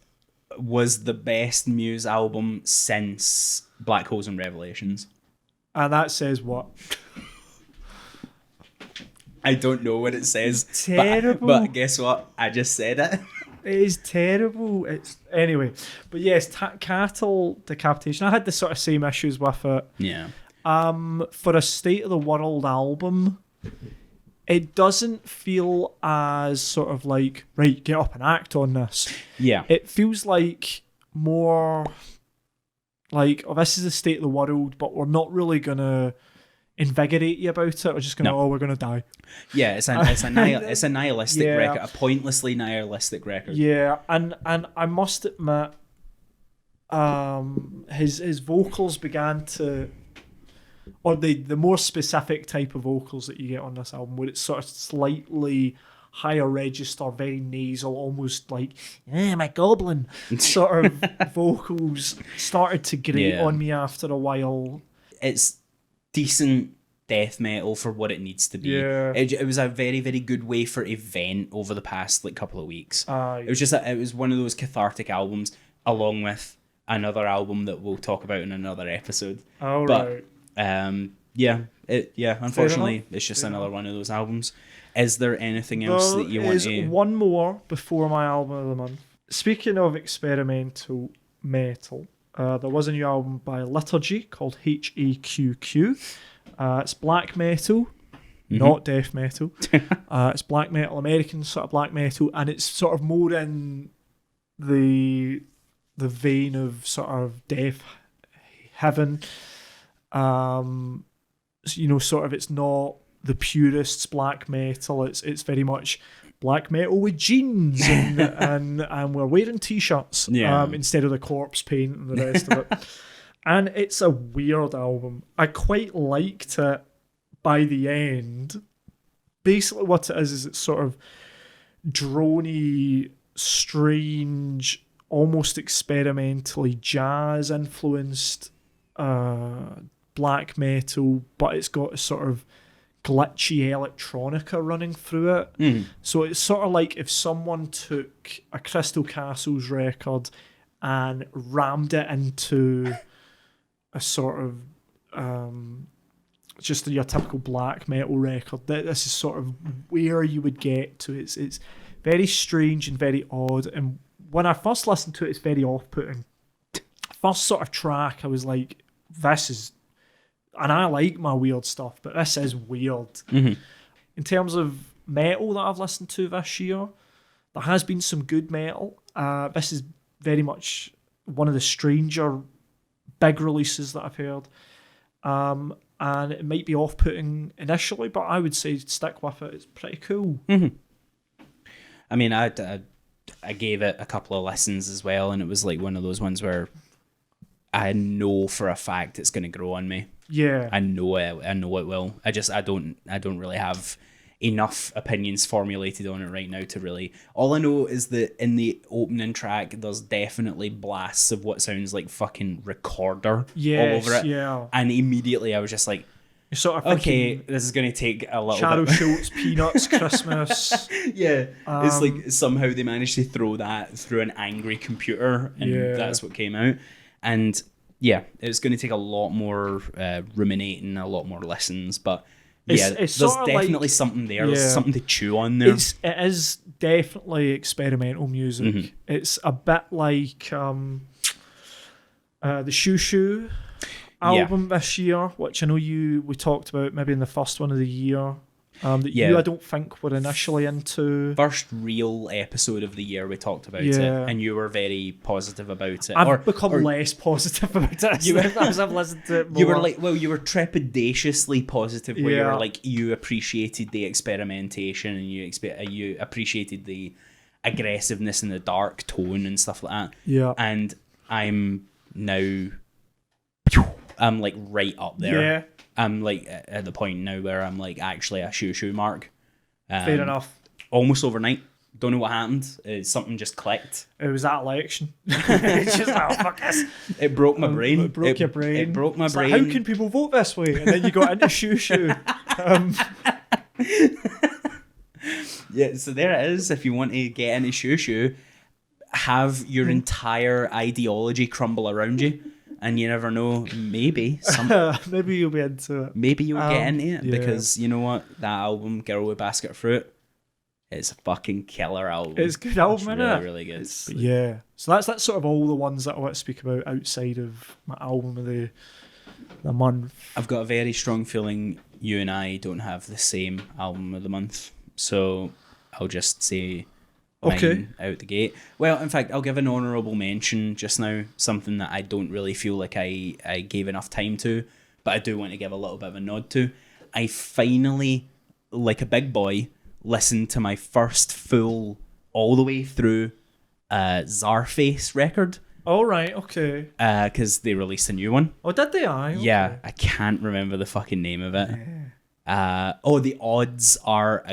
was the best Muse album since Black Holes and Revelations. And that says what? I don't know what it says. It's terrible. But guess what? I just said it. It is terrible. Anyway. But yes, Cattle Decapitation. I had the sort of same issues with it. Yeah. For a State of the World album, it doesn't feel as sort of like, right, get up and act on this. Yeah. It feels like more like, oh, this is the state of the world, but we're not really going to invigorate you about it, or just going, oh, we're going to die. Yeah, it's a nihilistic record, a pointlessly nihilistic record. Yeah, and I must admit, his vocals began to, or the more specific type of vocals that you get on this album, where it's sort of slightly higher register, very nasal, almost like my goblin sort of vocals started to grate on me after a while. It's decent death metal for what it needs to be. Yeah. It was a very, very good way for event over the past couple of weeks. It was just it was one of those cathartic albums, along with another album that we'll talk about in another episode. Right. Unfortunately, it's just another one of those albums. Is there anything else that you want to... There is one more before my album of the month. Speaking of experimental metal, there was a new album by Liturgy called HAQQ. It's black metal, not death metal. It's black metal, American sort of black metal, and it's sort of more in the vein of sort of death heaven. Sort of, it's not the purists black metal. It's very much black metal with jeans and we're wearing t-shirts instead of the corpse paint and the rest of it. And it's a weird album. I quite liked it by the end. Basically what it is it's sort of droney, strange, almost experimentally jazz influenced black metal, but it's got a sort of glitchy electronica running through it. So it's sort of like if someone took a Crystal Castles record and rammed it into a sort of just your typical black metal record. This is sort of where you would get to. It's very strange and very odd, and when I first listened to it, it's very off-putting. First sort of track, I was like, this is... And I like my weird stuff, but this is weird. In terms of metal that I've listened to this year, there has been some good metal. This is very much one of the stranger big releases that I've heard. And it might be off-putting initially, but I would say stick with it. It's pretty cool. I mean, I gave it a couple of listens as well, and it was like one of those ones where I know for a fact it's going to grow on me. Yeah, I know it will. I don't really have enough opinions formulated on it right now to really. All I know is that in the opening track, there's definitely blasts of what sounds like fucking recorder all over it. Yeah, and immediately I was just like, you're sort of okay, this is going to take a little Shadow bit. Schultz, Peanuts, Christmas. Yeah, it's like somehow they managed to throw that through an angry computer, and that's what came out. And yeah, it's going to take a lot more ruminating, a lot more lessons, but it's there's definitely something there. There's something to chew on there. It is definitely experimental music. It's a bit like the Shoo album this year, which I know we talked about maybe in the first one of the year. You I don't think were initially into. First real episode of the year we talked about it, and you were very positive about it. I've become less positive about it as I've listened to it more. You were trepidatiously positive, where you were like, you appreciated the experimentation and you appreciated the aggressiveness and the dark tone and stuff like that. Yeah. And I'm like right up there. Yeah. I'm like at the point now where I'm like actually a shoo mark. Fair enough. Almost overnight. Don't know what happened. Something just clicked. It was that election. It's just fuck this. It broke my brain. It broke your brain. It broke my brain. Like, how can people vote this way? And then you got into shoo. Yeah, so there it is. If you want to get into shoo, have your entire ideology crumble around you. And you never know, maybe you'll be into it. Maybe you'll get into it, because you know what? That album, Girl with Basket of Fruit, it's a fucking killer album. It's a good album, isn't it? Really good. Yeah. So that's sort of all the ones that I want to speak about outside of my album of the month. I've got a very strong feeling you and I don't have the same album of the month, so I'll just say mine out the gate. Well, in fact, I'll give an honourable mention just now, something that I don't really feel like I gave enough time to, but I do want to give a little bit of a nod to. I finally, like a big boy, listened to my first full, all the way through, Czarface record. Oh, right, okay. Because they released a new one. Oh, did they? Okay. Yeah, I can't remember the fucking name of it. The odds are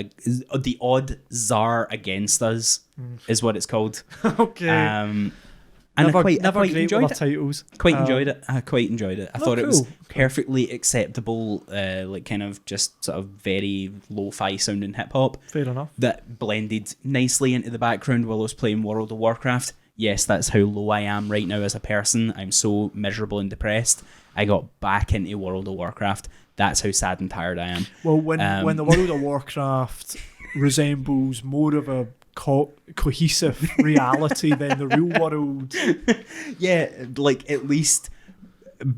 against us is what it's called. Okay. And never, I quite great enjoyed with it. Titles. Quite enjoyed it. I quite enjoyed it. I thought it was cool. perfectly acceptable, like kind of just sort of very lo-fi sounding hip hop. Fair enough. That blended nicely into the background while I was playing World of Warcraft. Yes, that's how low I am right now as a person. I'm so miserable and depressed. I got back into World of Warcraft. That's how sad and tired I am. Well, when the World of Warcraft resembles more of a cohesive reality than the real world. Yeah, like at least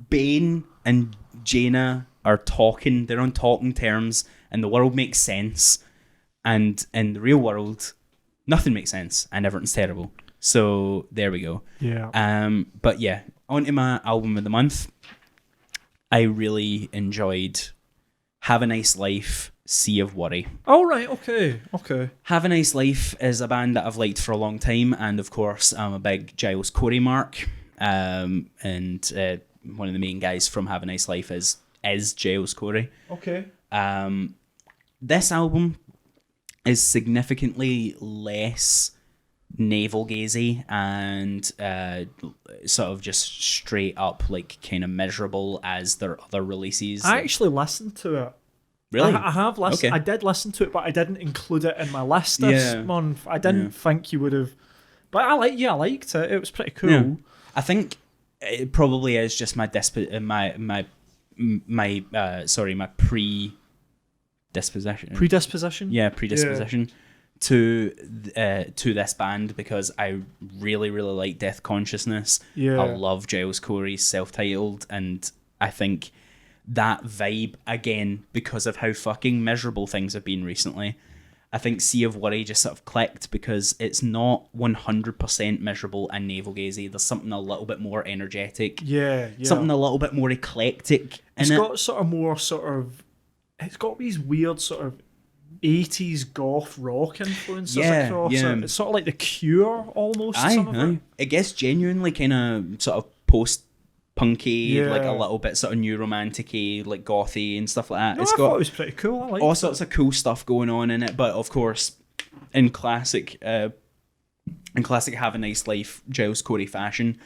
Bane and Jaina are talking. They're on talking terms, and the world makes sense. And in the real world, nothing makes sense, and everything's terrible. So there we go. Yeah. But yeah, on to my album of the month. I really enjoyed Have a Nice Life, Sea of Worry. Oh, right, okay. Have a Nice Life is a band that I've liked for a long time, and of course I'm a big Giles Corey mark. And one of the main guys from Have a Nice Life is Giles Corey. Okay. This album is significantly less navel gazy and sort of just straight up like kind of miserable as their other releases. I actually listened to it. Really? I have listened. Okay. I did listen to it, but I didn't include it in my list this month. I didn't think you would have. But I liked it. It was pretty cool. Yeah. I think it probably is just my predisposition. Yeah. To this band because I really, really like Death Consciousness. Yeah. I love Giles Corey's Self-Titled, and I think that vibe, again, because of how fucking miserable things have been recently, I think Sea of Worry just sort of clicked because it's not 100% miserable and navel-gazy. There's something a little bit more energetic. Yeah. Something a little bit more eclectic in it. It's got it's got these weird sort of 80s goth rock influences across it. It's sort of like The Cure almost. It gets genuinely kind of sort of post-punky, like a little bit sort of new romantic-y, like gothy and stuff like that. I thought it was pretty cool. I liked all sorts of cool stuff going on in it, but of course, in classic Have a Nice Life Giles Corey fashion,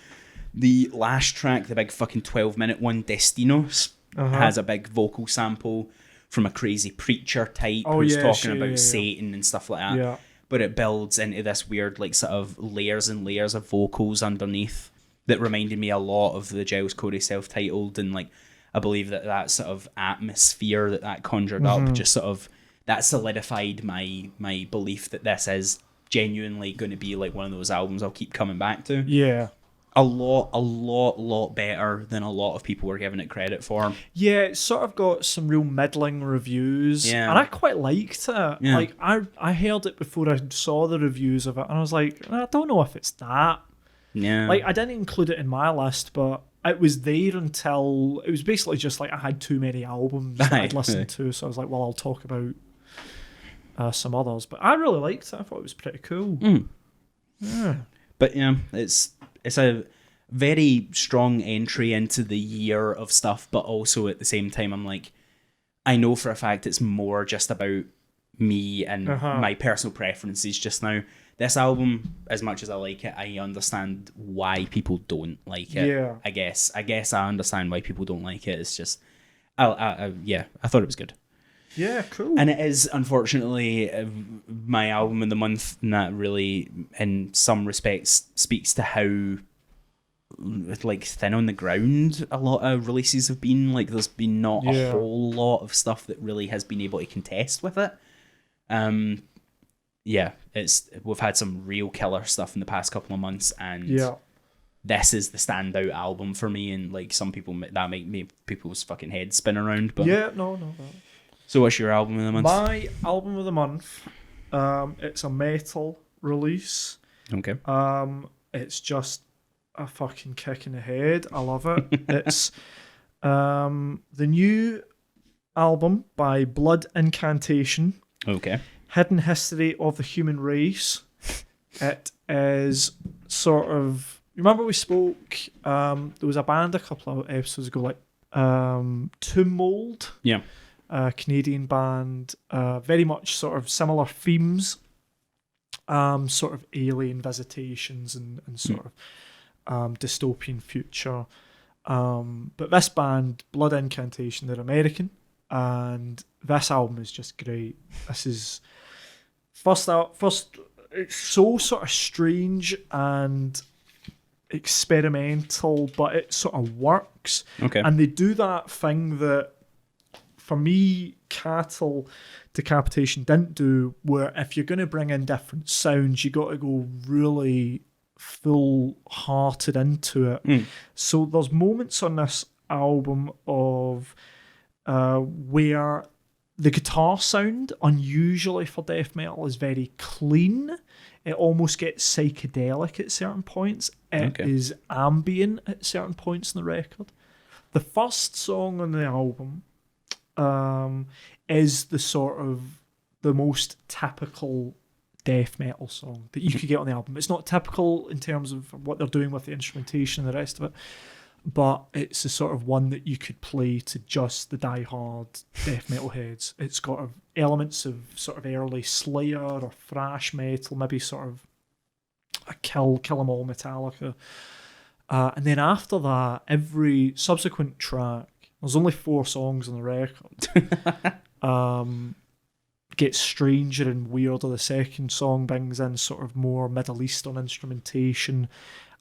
the last track, the big fucking 12-minute one, Destinos, has a big vocal sample from a crazy preacher type who's talking about Satan and stuff like that. Yeah. But it builds into this weird, like, sort of layers and layers of vocals underneath that reminded me a lot of the Giles Corey Self-Titled, and like I believe that sort of atmosphere that conjured up just sort of that solidified my belief that this is genuinely going to be like one of those albums I'll keep coming back to. Yeah. A lot better than a lot of people were giving it credit for. Yeah, it's sort of got some real middling reviews. Yeah. And I quite liked it. Yeah. Like, I heard it before I saw the reviews of it, and I was like, I don't know if it's that. Yeah. Like, I didn't include it in my list, but it was there until... It was basically just like I had too many albums that I'd listened to, so I was like, well, I'll talk about some others. But I really liked it. I thought it was pretty cool. Yeah. But yeah, it's a very strong entry into the year of stuff, but also at the same time, I'm like, I know for a fact it's more just about me and my personal preferences just now. This album, as much as I like it, I understand why people don't like it. Yeah. I guess I understand why people don't like it. It's just, I thought it was good. Yeah, cool. And it is, unfortunately, my album of the month, and that really, in some respects, speaks to how like thin on the ground a lot of releases have been. Like, there's been not a whole lot of stuff that really has been able to contest with it. We've had some real killer stuff in the past couple of months, and this is the standout album for me. And like some people, that make people's fucking heads spin around. But no. So what's your album of the month? My album of the month, it's a metal release. Okay. It's just a fucking kick in the head. I love it. It's The new album by Blood Incantation. Okay. Hidden History of the Human Race. It is sort of... Remember we spoke... there was a band a couple of episodes ago, like Tomb Mold. Yeah. Canadian band. Very much sort of similar themes. Sort of alien visitations and sort of dystopian future. But this band, Blood Incantation, they're American. And this album is just great. This is... First, it's so sort of strange and experimental, but it sort of works. Okay. And they do that thing that, for me, Decapitation didn't do, where if you're going to bring in different sounds, you got to go really full-hearted into it. So there's moments on this album of where the guitar sound, unusually for death metal, is very clean. It almost gets psychedelic at certain points. It is ambient at certain points in the record. The first song on the album is the sort of the most typical death metal song that you could get on the album. It's not typical in terms of what they're doing with the instrumentation and the rest of it, but it's the sort of one that you could play to just the die-hard death metal heads. It's got elements of sort of early Slayer or thrash metal, maybe sort of a Kill 'Em All Metallica. And then after that, every subsequent track, there's only 4 songs on the record, gets stranger and weirder. The second song brings in sort of more Middle Eastern instrumentation,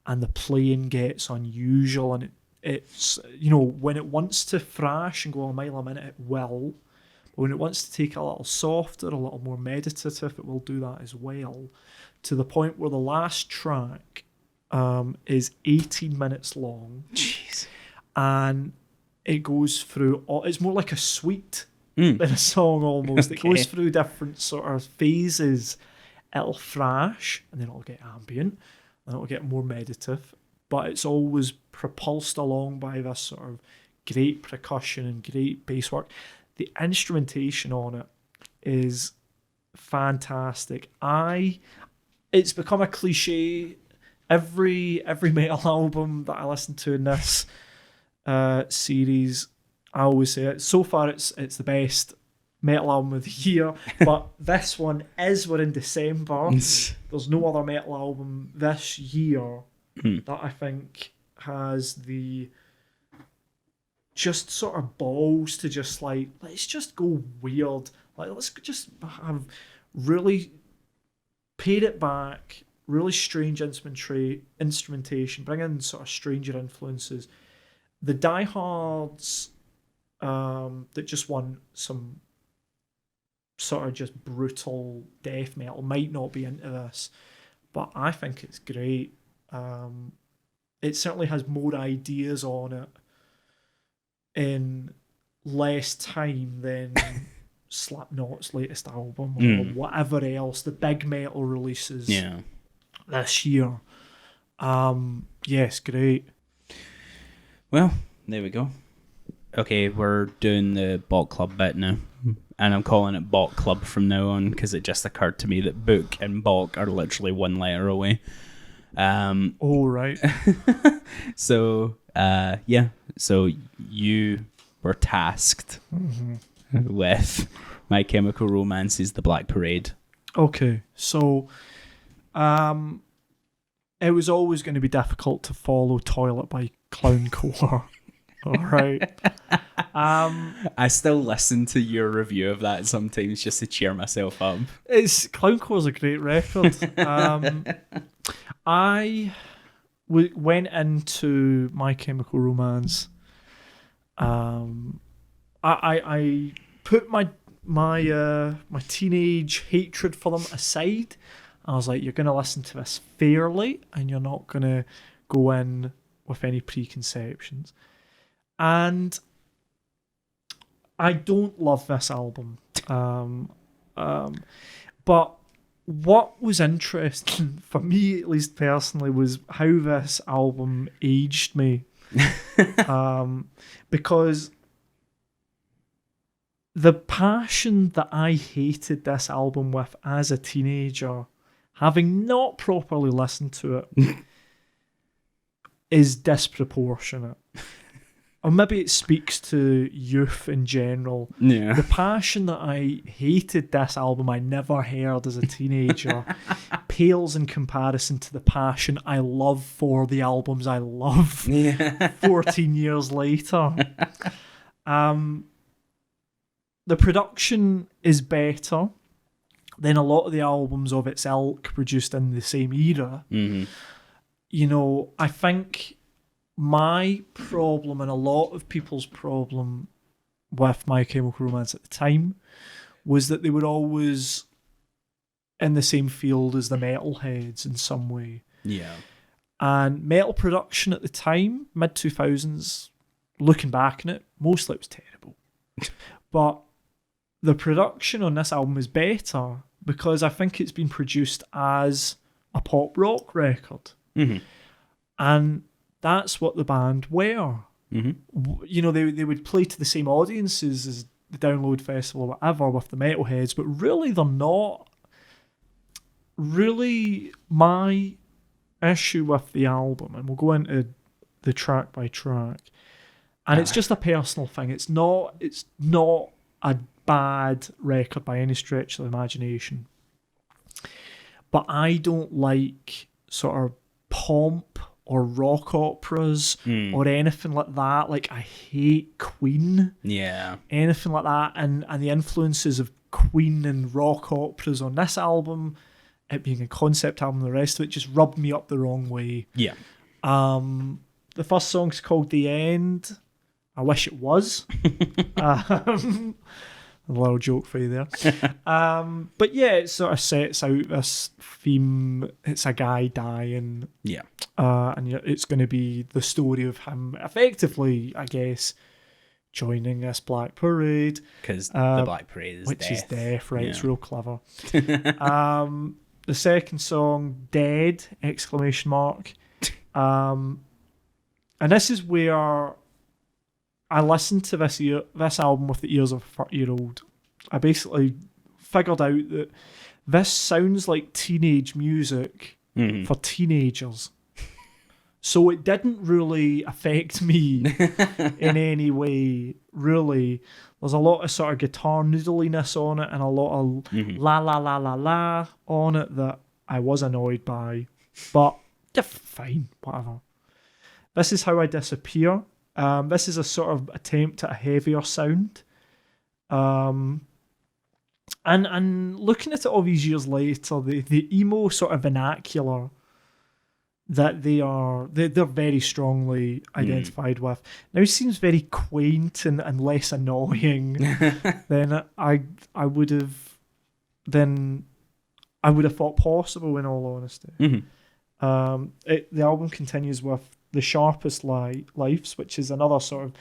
and the playing gets unusual, and it's when it wants to thrash and go a mile a minute, it will. But when it wants to take a little softer, a little more meditative, it will do that as well, to the point where the last track is 18 minutes long. Jeez. And it goes through... It's more like a suite than a song almost. It goes through different sort of phases. It'll thrash, and then it'll get ambient, and it'll get more meditative, but it's always propulsed along by this sort of great percussion and great bass work. The instrumentation on it is fantastic. It's become a cliche. Every metal album that I listen to in this series, I always say it. So far, it's the best metal album of the year, but this one is, we're in December. There's no other metal album this year that I think has the just sort of balls to just like, let's just go weird. Like, let's just have really paid it back, really strange instrumentation, bring in sort of stranger influences. The diehards that just want some sort of just brutal death metal might not be into this, but I think it's great. It certainly has more ideas on it in less time than Slipknot's latest album or whatever else, the big metal releases this year. Yes, great. Well, there we go. Okay, we're doing the Bok Club bit now. And I'm calling it Bok Club from now on because it just occurred to me that Book and Bok are literally one letter away. Right. So, so you were tasked with My Chemical Romance's The Black Parade. Okay, so it was always going to be difficult to follow Toilet by Clowncore. All right. I still listen to your review of that sometimes just to cheer myself up. Clowncore's a great record. I went into My Chemical Romance. I put my teenage hatred for them aside. I was like, you're going to listen to this fairly, and you're not going to go in with any preconceptions. And I don't love this album. But what was interesting, for me at least personally, was how this album aged me. Because the passion that I hated this album with as a teenager, having not properly listened to it, is disproportionate. Or maybe it speaks to youth in general. Yeah. The passion that I hated this album I never heard as a teenager pales in comparison to the passion I love for the albums I love 14 years later. The production is better than a lot of the albums of its ilk produced in the same era. Mm-hmm. You know, I think my problem and a lot of people's problem with My Chemical Romance at the time was that they were always in the same field as the metalheads in some way. Yeah. And metal production at the time, mid-2000s, looking back on it, mostly it was terrible. But the production on this album is better because I think it's been produced as a pop rock record. Mm-hmm. And that's what the band were. Mm-hmm. You know, they would play to the same audiences as the Download Festival or whatever with the metalheads, but really they're not. Really, my issue with the album, and we'll go into the track by track, and it's just a personal thing. It's not a bad record by any stretch of the imagination. But I don't like sort of pomp or rock operas or anything like that. Like, I hate Queen. Yeah. Anything like that. And the influences of Queen and rock operas on this album, it being a concept album, the rest of it just rubbed me up the wrong way. Yeah. The first song's called The End. I wish it was. A little joke for you there. But yeah, it sort of sets out this theme. It's a guy dying. Yeah. And it's going to be the story of him effectively, I guess, joining this Black Parade. Because the Black Parade is which death. is death, right? Yeah. It's real clever. The second song, Dead, ! And this is where I listened to this album with the ears of a 30-year-old. I basically figured out that this sounds like teenage music for teenagers. So it didn't really affect me in any way, really. There's a lot of sort of guitar noodliness on it and a lot of la la la la la on it that I was annoyed by. But yeah, fine, whatever. This is How I Disappear. This is a sort of attempt at a heavier sound. And looking at it all these years later, the emo sort of vernacular that they're very strongly identified with now seems very quaint and less annoying than I would have thought possible, in all honesty. The album continues with The Sharpest Lives, which is another sort of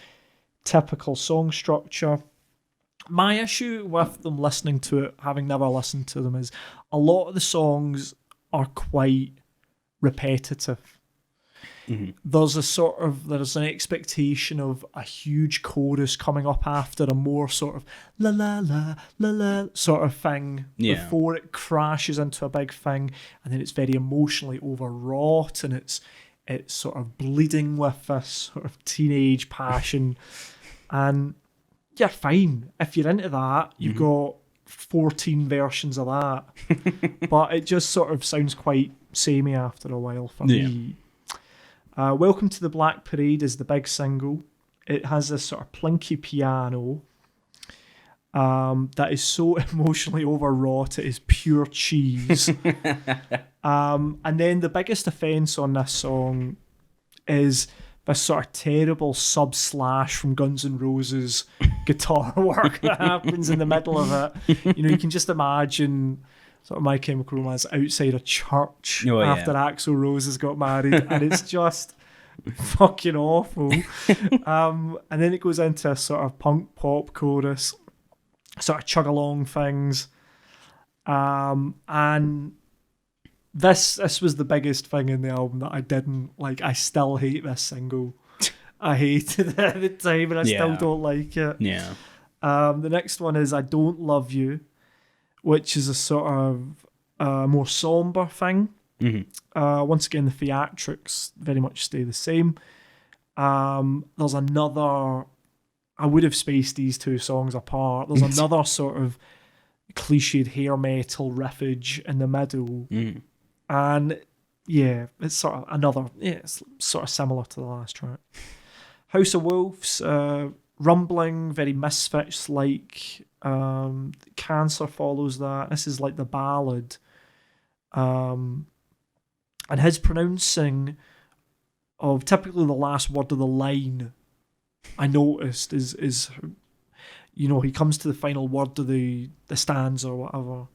typical song structure. My issue with them listening to it, having never listened to them, is a lot of the songs are quite repetitive. There's an expectation of a huge chorus coming up after a more sort of la la la la la sort of thing before it crashes into a big thing, and then it's very emotionally overwrought and it's sort of bleeding with this sort of teenage passion. And you're fine if you're into that. You've got 14 versions of that, but it just sort of sounds quite samey after a while for me. Welcome to the Black Parade is the big single. It has this sort of plinky piano that is so emotionally overwrought it is pure cheese. And then the biggest offence on this song is this sort of terrible sub-slash from Guns N' Roses guitar work that happens in the middle of it. You know, you can just imagine sort of My Chemical Romance outside a church after Axl Rose has got married, and it's just fucking awful. And then it goes into a sort of punk pop chorus, sort of chug along things. And this was the biggest thing in the album that I didn't like. I still hate this single. I hated it at the time, and I still don't like it. Yeah. The next one is I Don't Love You, which is a sort of more somber thing. Once again, the theatrics very much stay the same. There's another... I would have spaced these two songs apart. There's another sort of cliched hair metal riffage in the middle. And yeah, it's sort of another... Yeah, it's sort of similar to the last track. House of Wolves... rumbling, very Misfits-like. Cancer follows that. This is like the ballad. And his pronouncing of typically the last word of the line, I noticed, is you know, he comes to the final word of the stanza or whatever.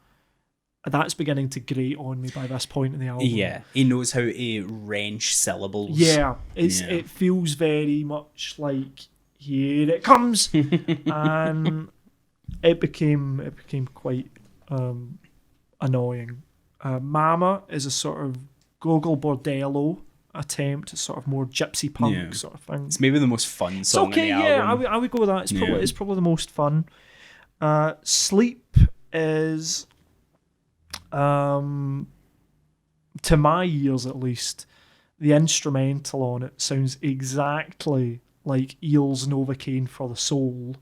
That's beginning to grate on me by this point in the album. Yeah, he knows how to wrench syllables. Yeah, it feels very much like... Here it comes, and it became quite annoying. Mama is a sort of Gogol Bordello attempt, sort of more gypsy punk sort of thing. It's maybe the most fun song it's okay, on the album. I would go with that. It's probably the most fun. Sleep is, to my ears at least, the instrumental on it sounds exactly like Eel's Novocaine for the Soul.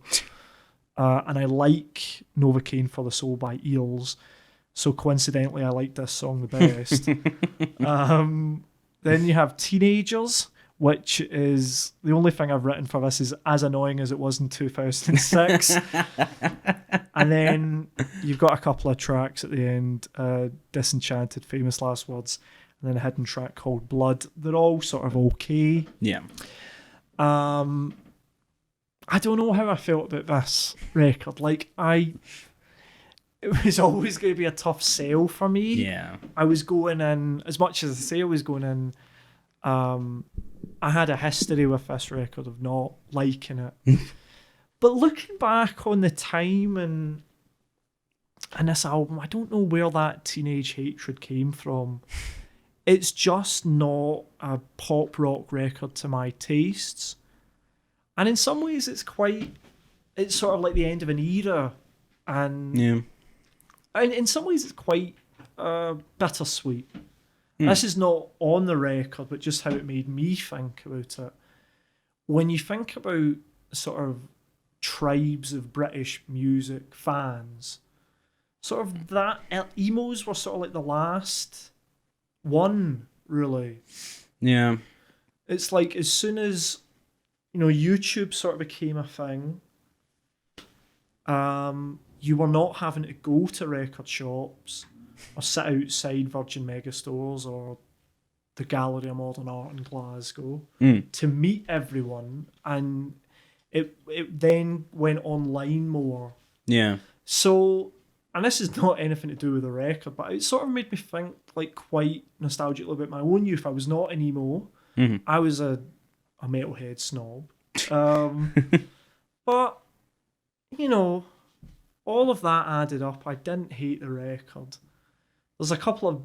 And I like Novocaine for the Soul by Eels. So coincidentally, I like this song the best. Then you have Teenagers, which is the only thing I've written for this is as annoying as it was in 2006. And then you've got a couple of tracks at the end, Disenchanted, Famous Last Words, and then a hidden track called Blood. They're all sort of okay. Yeah. I don't know how I felt about this record. Like, it was always going to be a tough sell for me. Yeah. I was going in, as much as I say I was going in, I had a history with this record of not liking it. But looking back on the time and this album, I don't know where that teenage hatred came from. It's just not a pop rock record to my tastes. And in some ways it's sort of like the end of an era. And in some ways it's quite bittersweet. This is not on the record, but just how it made me think about it. When you think about sort of tribes of British music fans, sort of that, emos were sort of like the last one, really. Yeah. It's like as soon as, you know, YouTube sort of became a thing, you were not having to go to record shops or sit outside Virgin Megastores or the Gallery of Modern Art in Glasgow to meet everyone, and it then went online more. Yeah. So, and this is not anything to do with the record, but it sort of made me think like quite nostalgically about my own youth. I was not an emo. I was a metalhead snob. But, you know, all of that added up. I didn't hate the record. There's a couple of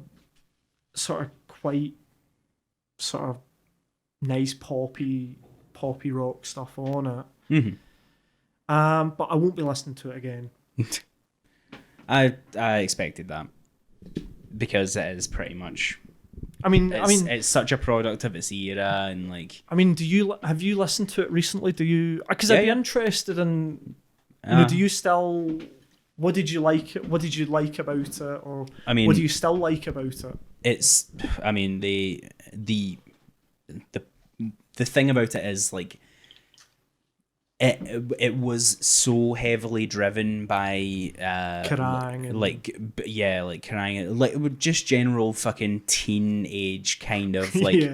sort of quite sort of nice poppy rock stuff on it. But I won't be listening to it again. I expected that, because it is pretty much. It's such a product of its era, and like. Have you listened to it recently? Do you? Because I'd be interested in. You know, do you still? What did you like? What did you like about it? Or what do you still like about it? It's. The thing about it is like. It was so heavily driven by crying, crying, like just general fucking teenage kind of like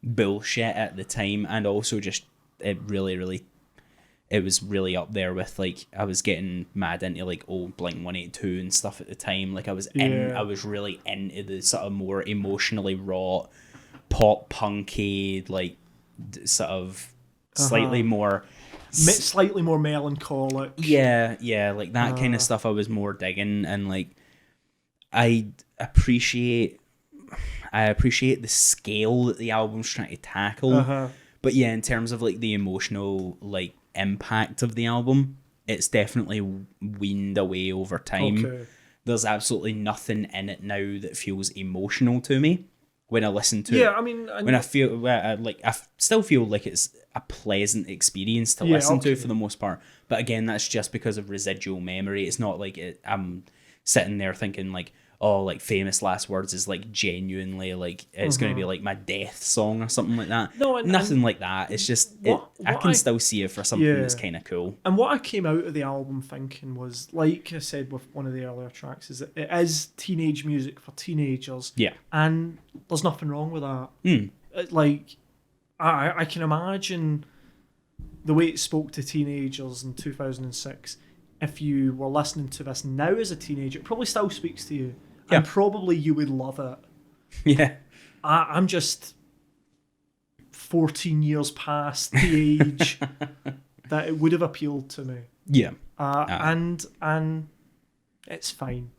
bullshit at the time, and also just it was really up there with like I was getting mad into like old Blink-182 and stuff at the time. Like I was really into the sort of more emotionally raw, pop punky, like sort of slightly more. Slightly more melancholic. Yeah, like that kind of stuff I was more digging, and like I appreciate the scale that the album's trying to tackle, but But yeah, in terms of like the emotional like impact of the album, it's definitely weaned away over time. Okay. There's absolutely nothing in it now that feels emotional to me when I listen to it. Yeah, I mean, When I feel I still feel like it's a pleasant experience to listen to for the most part. But again, that's just because of residual memory. It's not like I'm sitting there thinking like, oh, like Famous Last Words is like genuinely like it's going to be like my death song or something like that. No, nothing like that. It's just I can still see it for something that's kind of cool. And what I came out of the album thinking was, like I said with one of the earlier tracks, is that it is teenage music for teenagers. Yeah, and there's nothing wrong with that. Like, I can imagine the way it spoke to teenagers in 2006. If you were listening to this now as a teenager, it probably still speaks to you. Yeah. And probably you would love it. Yeah. I'm just 14 years past the age that it would have appealed to me. Yeah. And it's fine.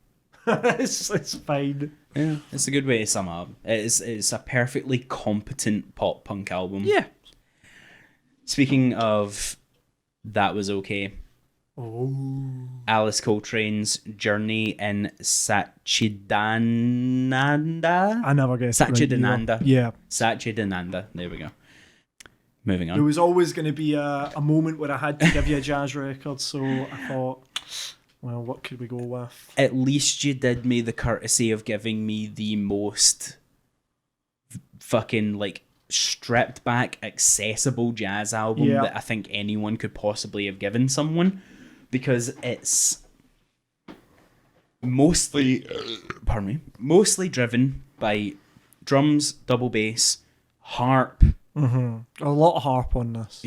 it's fine. Yeah, it's a good way to sum up. It's a perfectly competent pop punk album. Yeah. Speaking of That Was Okay. Oh. Alice Coltrane's Journey in Satchidananda. I never guessed Satchidananda. Right, yeah. Satchidananda. There we go. Moving on. There was always going to be a moment where I had to give you a jazz record, so I thought, well, what could we go with? At least you did me the courtesy of giving me the most fucking like stripped back accessible jazz album that I think anyone could possibly have given someone, because it's mostly driven by drums, double bass, harp, a lot of harp on this,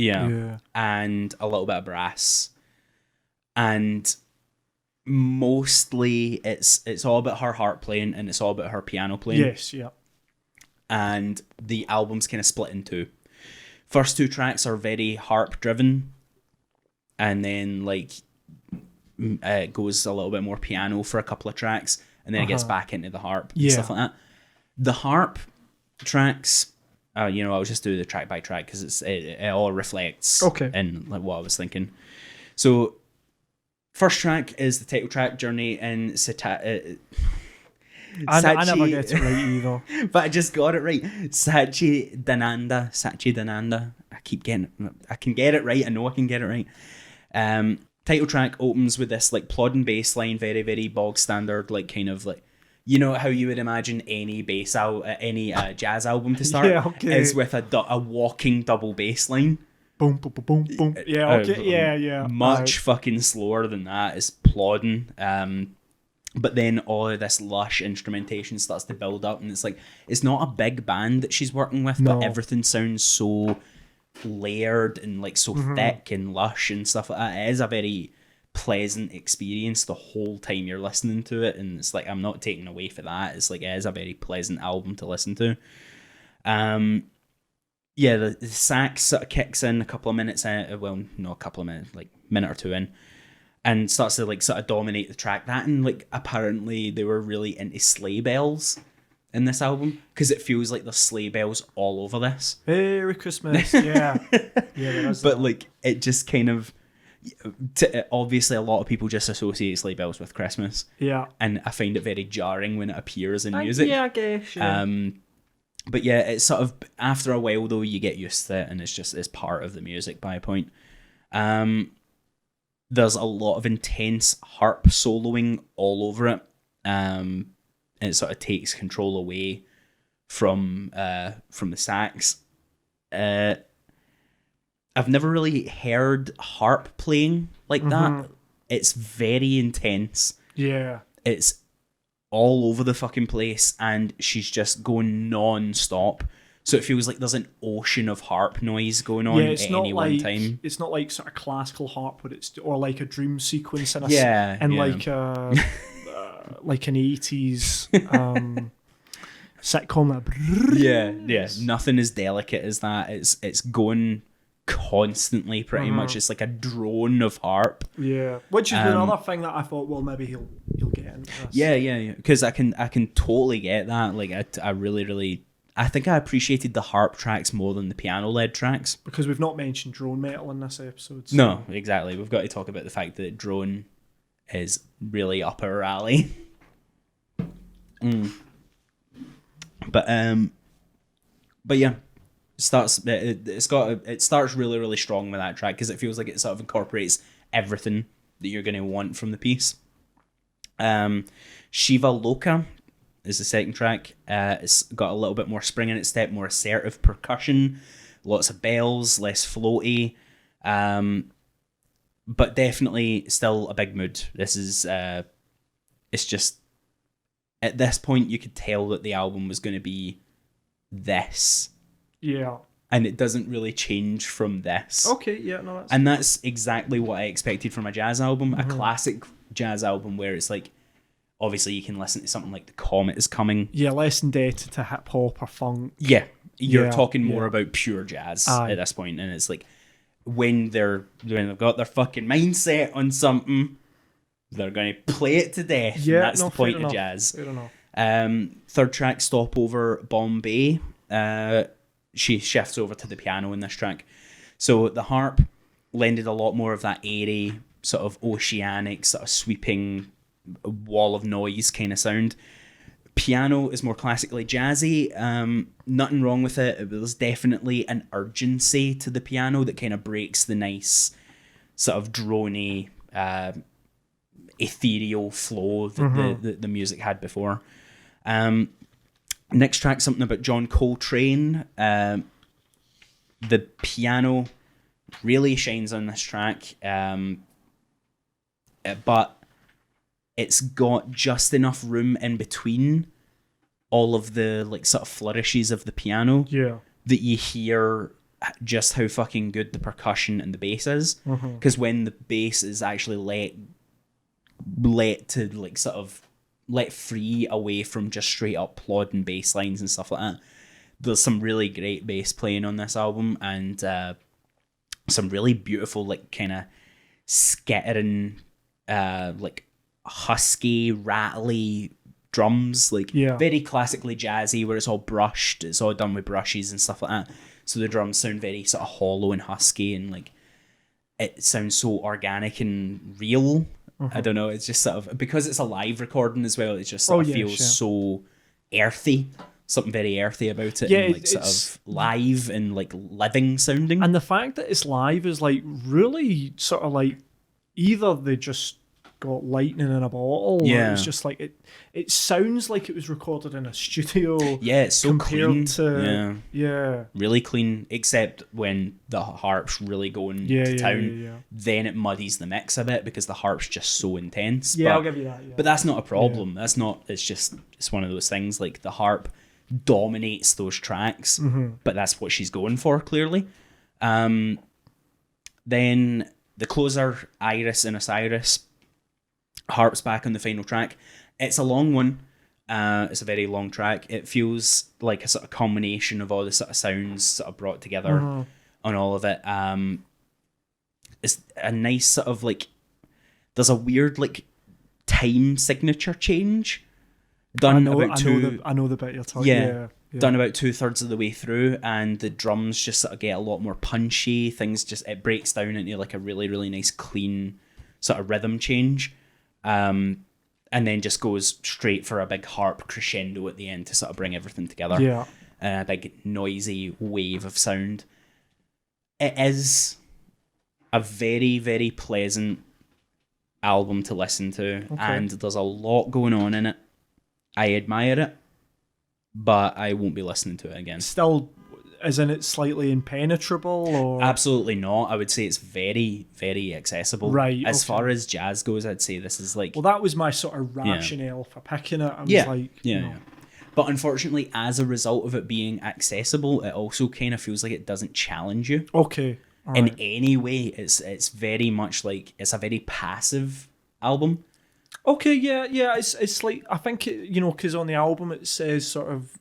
and a little bit of brass, and mostly it's all about her harp playing and it's all about her piano playing. Yes, yeah. And the album's kind of split in two. First two tracks are very harp driven, and then like it goes a little bit more piano for a couple of tracks, and then it gets back into the harp and stuff like that. The harp tracks, I'll just do the track by track because it all reflects in like what I was thinking. So first track is the title track, Journey in I never get it right either. But I just got it right. Satchidananda. I can get it right. I know I can get it right. Title track opens with this like plodding bass line, very, very bog standard, like kind of like, you know how you would imagine any jazz album to start is with a walking double bass line. Boom, boom, boom, boom, boom. Yeah, okay, yeah. Much fucking slower than that. It's plodding. But then all of this lush instrumentation starts to build up, and it's like, it's not a big band that she's working with, but everything sounds so layered and like so thick and lush and stuff like that. It is a very pleasant experience the whole time you're listening to it, and it's like, I'm not taking away for that. It's like, it is a very pleasant album to listen to. The sax sort of kicks in a couple of minutes in, well, not a couple of minutes, like minute or two in, and starts to like sort of dominate the track. That, and like apparently they were really into sleigh bells in this album, because it feels like there's sleigh bells all over this. Merry Christmas, yeah. But like, it just kind of, obviously a lot of people just associate sleigh bells with Christmas. Yeah. And I find it very jarring when it appears in music. Yeah, I guess. Yeah. But yeah, it's sort of, after a while though, you get used to it, and it's part of the music by a point. There's a lot of intense harp soloing all over it. And it sort of takes control away from the sax. I've never really heard harp playing like that. It's very intense. Yeah. It's all over the fucking place, and she's just going non-stop. So it feels like there's an ocean of harp noise going on at any one time. It's not like sort of classical harp, but or like a dream sequence in like an 80s sitcom. Nothing as delicate as that. It's going constantly, pretty much. It's like a drone of harp. Yeah, which is another thing that I thought, well, maybe he'll get into this. Yeah. Because I can totally get that. Like I really, really I think I appreciated the harp tracks more than the piano-led tracks. Because we've not mentioned drone metal in this episode. So. No, exactly. We've got to talk about the fact that drone is really up our alley. But yeah, it starts really, really strong with that track because it feels like it sort of incorporates everything that you're going to want from the piece. Shiva Loka is the second track. It's got a little bit more spring in its step, more assertive percussion, lots of bells, less floaty, but definitely still a big mood. This is it's just at this point you could tell that the album was going to be this. Yeah. And it doesn't really change from this. Okay, yeah, no, that's exactly what I expected from a jazz album, a classic jazz album where it's like, obviously you can listen to something like The Comet Is Coming. Yeah, less indebted to hip hop or funk. Yeah, you're talking more about pure jazz at this point, and it's like when they've got their fucking mindset on something, they're going to play it to death. Yeah, and that's the point of jazz. Fair enough. Third track, Stopover Bombay. She shifts over to the piano in this track. So the harp lended a lot more of that airy, sort of oceanic, sort of sweeping wall of noise kind of sound. Piano is more classically jazzy. Nothing wrong with it. There's definitely an urgency to the piano that kind of breaks the nice sort of drony, ethereal flow that the music had before. Next track, something about John Coltrane. The piano really shines on this track, but it's got just enough room in between all of the like sort of flourishes of the piano that you hear just how fucking good the percussion and the bass is. Because when the bass is actually let to like sort of let free away from just straight up plodding bass lines and stuff like that, there's some really great bass playing on this album, and some really beautiful like kind of skittering like husky rattly drums, like very classically jazzy, where it's all brushed, it's all done with brushes and stuff like that, so the drums sound very sort of hollow and husky, and like it sounds so organic and real. I don't know, it's just sort of, because it's a live recording as well, it just sort of feels so earthy, something very earthy about it, and like sort of live and like living sounding. And the fact that it's live is like really sort of like, either they just got lightning in a bottle, or it's just like it sounds like it was recorded in a studio. Yeah, it's so clean. Yeah, really clean, except when the harp's really going to town. Then it muddies the mix a bit because the harp's just so intense. Yeah, I'll give you that. But that's not a problem. That's not. It's one of those things. Like the harp dominates those tracks, but that's what she's going for clearly. Then the closer, Iris and Osiris. Harp's back on the final track. It's a long one. It's a very long track. It feels like a sort of combination of all the sort of sounds sort of brought together on all of it. It's a nice sort of like, there's a weird like time signature change done I know the bit you're talking about. Yeah. Done about 2/3 of the way through, and the drums just sort of get a lot more punchy. It breaks down into like a really, really nice clean sort of rhythm change. And then just goes straight for a big harp crescendo at the end to sort of bring everything together. Yeah. A big noisy wave of sound. It is a very, very pleasant album to listen to, and there's a lot going on in it. I admire it, but I won't be listening to it again. Still, isn't it slightly impenetrable? Or? Absolutely not. I would say it's very, very accessible. Right. As far as jazz goes, I'd say this is like... Well, that was my sort of rationale for picking it. I was like... Yeah. But unfortunately, as a result of it being accessible, it also kind of feels like it doesn't challenge you. Okay. In any way. It's very much like... It's a very passive album. Okay, yeah, it's like, I think because on the album it says sort of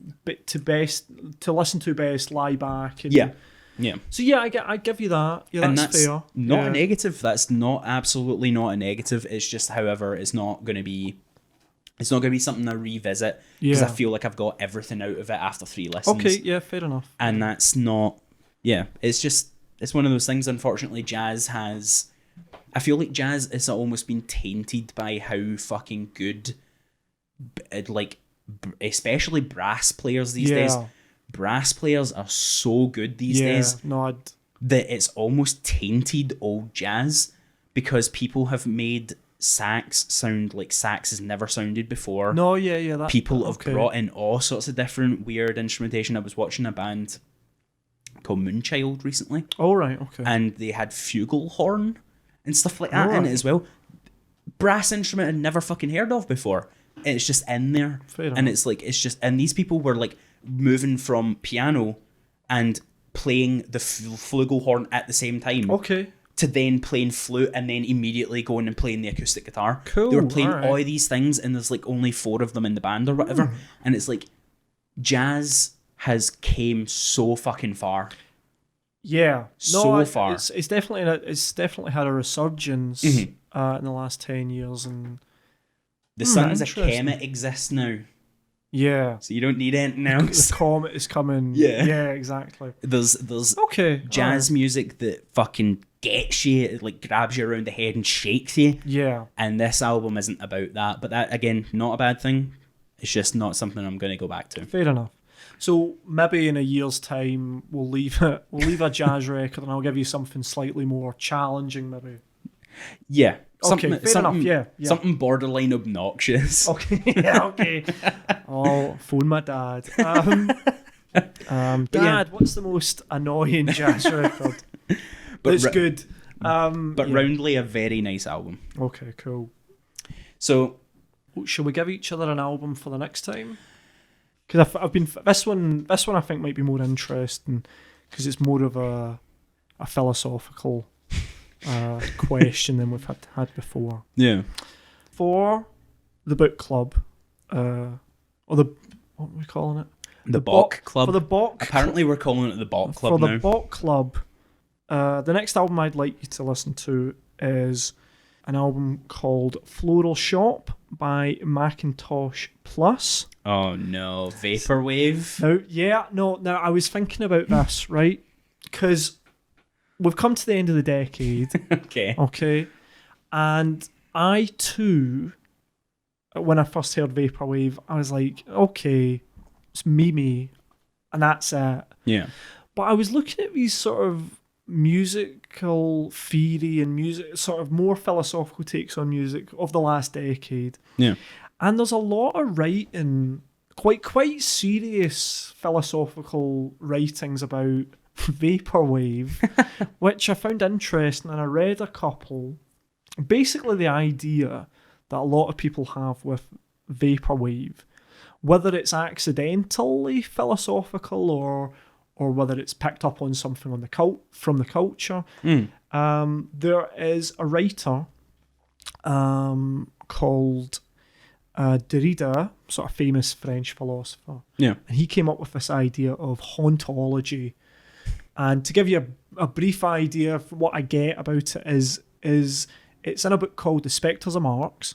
to listen to best, lie back. And, yeah. So yeah, I give you that. Yeah, that's fair. Not a negative. That's absolutely not a negative. It's just, however, it's not going to be It's not going to be something I revisit because I Yeah. feel like I've got everything out of it after 3 listens. Okay, yeah, fair enough. And that's not, it's one of those things. Unfortunately, jazz has, I feel like jazz has almost been tainted by how fucking good, especially brass players these days. Brass players are so good these days No, that it's almost tainted old jazz because people have made sax sound like sax has never sounded before. No, yeah. That, People have brought in all sorts of different weird instrumentation. I was watching a band called Moonchild recently. Oh, right, okay. And they had flugelhorn and stuff like that in it as well. Brass instrument I'd never fucking heard of before. It's just in there. Fair enough. And it's like, and these people were like moving from piano and playing the flugelhorn at the same time. Okay. To then playing flute and then immediately going and playing the acoustic guitar. Cool. They were playing Alright. all of these things and there's like only 4 of them in the band or whatever. And it's like jazz has came so fucking far. Yeah. So far. It's definitely had a resurgence in the last 10 years. And The sun's a interesting. Kemet exists now. yeah. So you don't need anything The else. comet is coming. Yeah. Yeah, exactly. There's Okay. jazz music that fucking gets you, it like grabs you around the head and shakes you. Yeah. And this album isn't about that. But that, again, not a bad thing. It's just not something I'm going to go back to. Fair enough. So maybe in a year's time we'll leave a jazz record and I'll give you something slightly more challenging maybe. Yeah. Okay, fair enough, yeah. Something borderline obnoxious. Okay, yeah, okay. Oh, phone my dad. Dad, what's the most annoying jazz record? But It's good. But roundly a very nice album. Okay, cool. So Shall we give each other an album for the next time? Because I've been this one I think might be more interesting because it's more of a philosophical question than we've had before. yeah. For the book club, or the what are we calling it? The BoK Club. For the BoK. Apparently we're calling it the BoK Club for now. the BoK Club, the next album I'd like you to listen to is an album called Floral Shop by Macintosh Plus. Oh no, Vaporwave. Now I was thinking about this, right? Because we've come to the end of the decade, Okay. and I too, when I first heard Vaporwave, I was like, okay, it's me, and that's it. Yeah. But I was looking at these sort of musical theory and music, sort of more philosophical takes on music of the last decade. Yeah. And there's a lot of writing, quite serious philosophical writings about Vaporwave, which I found interesting, and I read a couple. Basically, the idea that a lot of people have with Vaporwave, whether it's accidentally philosophical or whether it's picked up on something on from the culture. There is a writer called Derrida, sort of famous French philosopher. Yeah. And he came up with this idea of hauntology. And to give you a brief idea of what I get about it is it's in a book called The Spectres of Marx,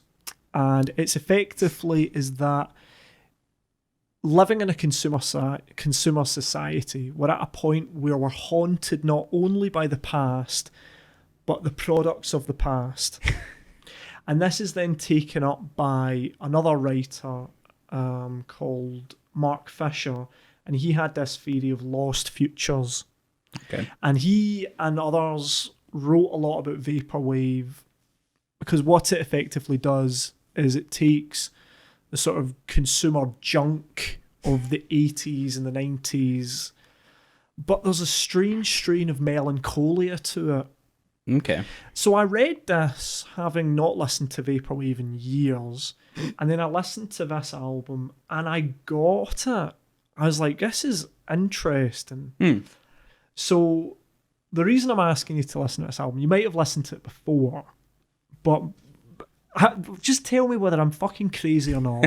and it's effectively is that living in a consumer society, we're at a point where we're haunted not only by the past, but the products of the past. And this is then taken up by another writer called Mark Fisher, and he had this theory of lost futures. Okay. And he and others wrote a lot about Vaporwave because what it effectively does is it takes the sort of consumer junk of the 80s and the 90s, but there's a strange strain of melancholia to it. Okay. So I read this having not listened to Vaporwave in years, and then I listened to this album and I got it. I was like, this is interesting. So the reason I'm asking you to listen to this album, you might have listened to it before, but just tell me whether I'm fucking crazy or not,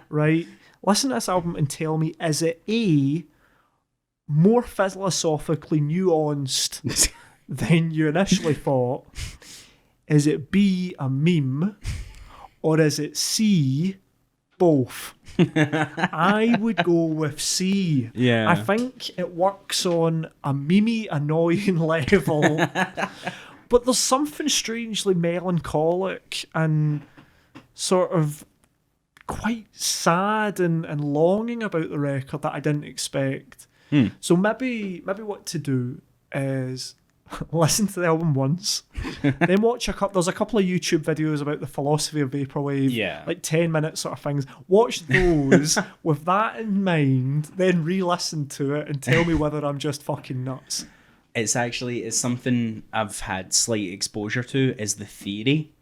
right? Listen to this album and tell me, is it A, more philosophically nuanced than you initially thought? Is it B, a meme? Or is it C, both. I would go with C. Yeah. I think it works on a memey, annoying level, but there's something strangely melancholic and sort of quite sad and longing about the record that I didn't expect. So maybe what to do is listen to the album once, then watch there's a couple of YouTube videos about the philosophy of vaporwave, like 10 minute sort of things. Watch those with that in mind, then re-listen to it and tell me whether I'm just fucking nuts. It's something I've had slight exposure to, is the theory.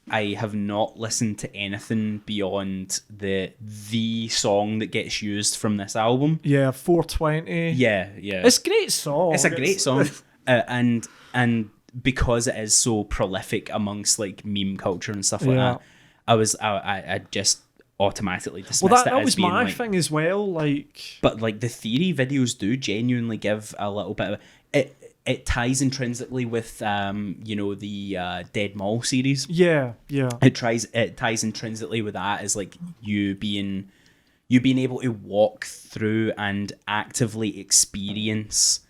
I have not listened to anything beyond the song that gets used from this album. Yeah, 420. Yeah. It's a great song. It's a great song. And because it is so prolific amongst like meme culture and stuff like that, I just automatically dismissed it that as was being my like, thing as well. Like, but like the theory videos do genuinely give a little bit of it. It ties intrinsically with the Dead Mall series. Yeah. It ties intrinsically with that as like you being able to walk through and actively experience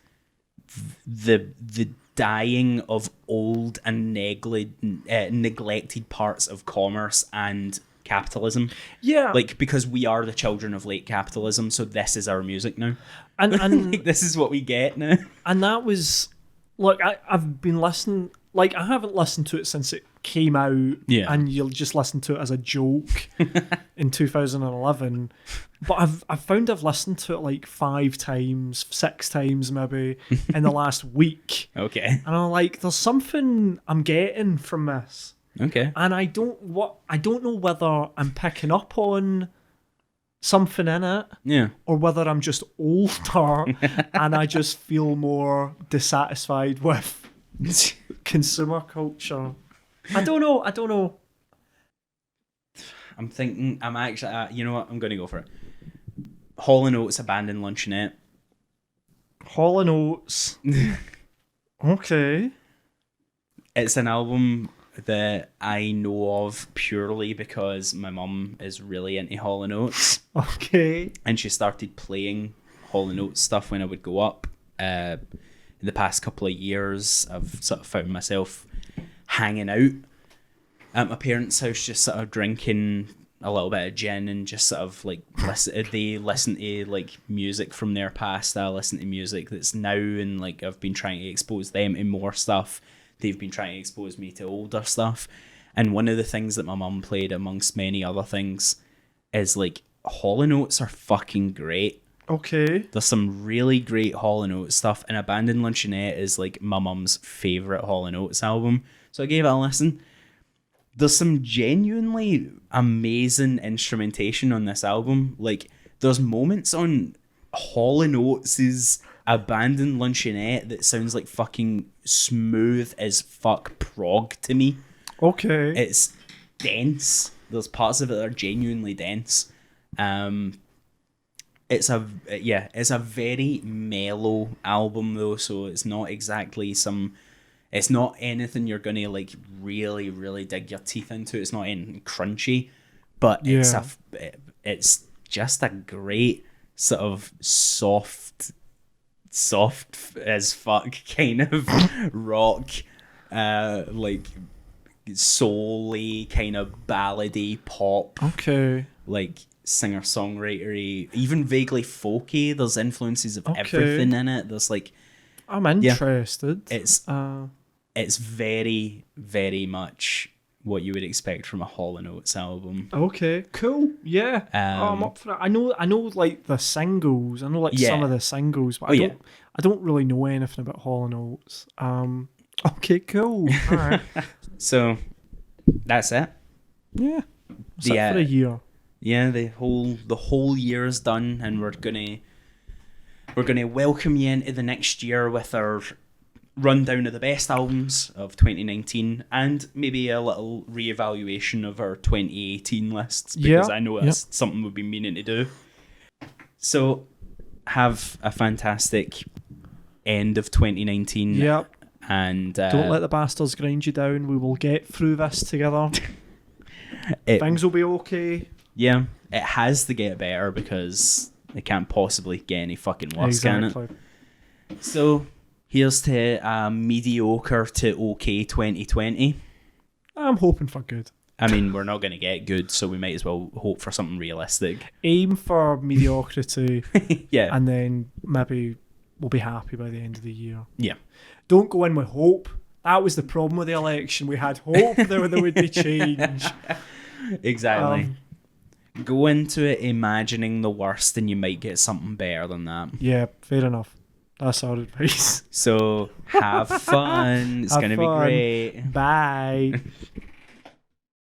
the dying of old and neglected parts of commerce and capitalism. Yeah. Like, because we are the children of late capitalism, so this is our music now. And like, this is what we get now. And that was, like, I've been listening, like, I haven't listened to it since it came out, and you'll just listen to it as a joke in 2011. But I've found I've listened to it like 5 times, 6 times maybe in the last week. Okay. And I'm like, there's something I'm getting from this. Okay. And I don't know whether I'm picking up on something in it, or whether I'm just older and I just feel more dissatisfied with consumer culture. I don't know. I'm thinking, I'm actually, you know what, I'm going to go for it. Hall & Oates, Abandoned Luncheonette. Hall & Oates. Okay. It's an album that I know of purely because my mum is really into Hall & Oates. Okay. And she started playing Hall & Oates stuff when I would go up. In the past couple of years, I've sort of found myself hanging out at my parents' house, just sort of drinking a little bit of gin and just sort of like they listen to like music from their past. I listen to music that's now, and like I've been trying to expose them to more stuff. They've been trying to expose me to older stuff. And one of the things that my mum played, amongst many other things, is like Hall & Oates are fucking great. Okay. There's some really great Hall & Oates stuff, and Abandoned Luncheonette is like my mum's favourite Hall & Oates album. So I gave it a listen. There's some genuinely amazing instrumentation on this album. Like, there's moments on Hall & Oates' Abandoned Luncheonette that sounds like fucking smooth as fuck prog to me. Okay. It's dense. There's parts of it that are genuinely dense. It's a very mellow album though, so it's not exactly it's not anything you're gonna like really, really dig your teeth into. It's not anything crunchy, but it's just a great sort of soft as fuck kind of rock, like soul-y kind of ballady pop. Okay. Like singer-songwritery, even vaguely folky. There's influences of everything in it. There's like, I'm interested. It's very, very much what you would expect from a Hall & Oates album. Okay, cool. Yeah. I'm up for it. I know like the singles. I know like some of the singles, but I don't really know anything about Hall & Oates. Okay, cool. All right. So that's it. Yeah. That's it for a year. Yeah, the whole year's done, and we're gonna welcome you into the next year with our rundown of the best albums of 2019 and maybe a little reevaluation of our 2018 lists, because I know that's something we've been meaning to do. So have a fantastic end of 2019. Yep. And don't let the bastards grind you down. We will get through this together. Things will be okay. Yeah, it has to get better because it can't possibly get any fucking worse, can it? So here's to mediocre to okay 2020. I'm hoping for good. I mean, we're not going to get good, so we might as well hope for something realistic. Aim for mediocrity. Yeah. And then maybe we'll be happy by the end of the year. Yeah. Don't go in with hope. That was the problem with the election. We had hope there would be change. Exactly. Go into it imagining the worst and you might get something better than that. Yeah, fair enough. That's our advice. So have fun. It's going to be great. Bye.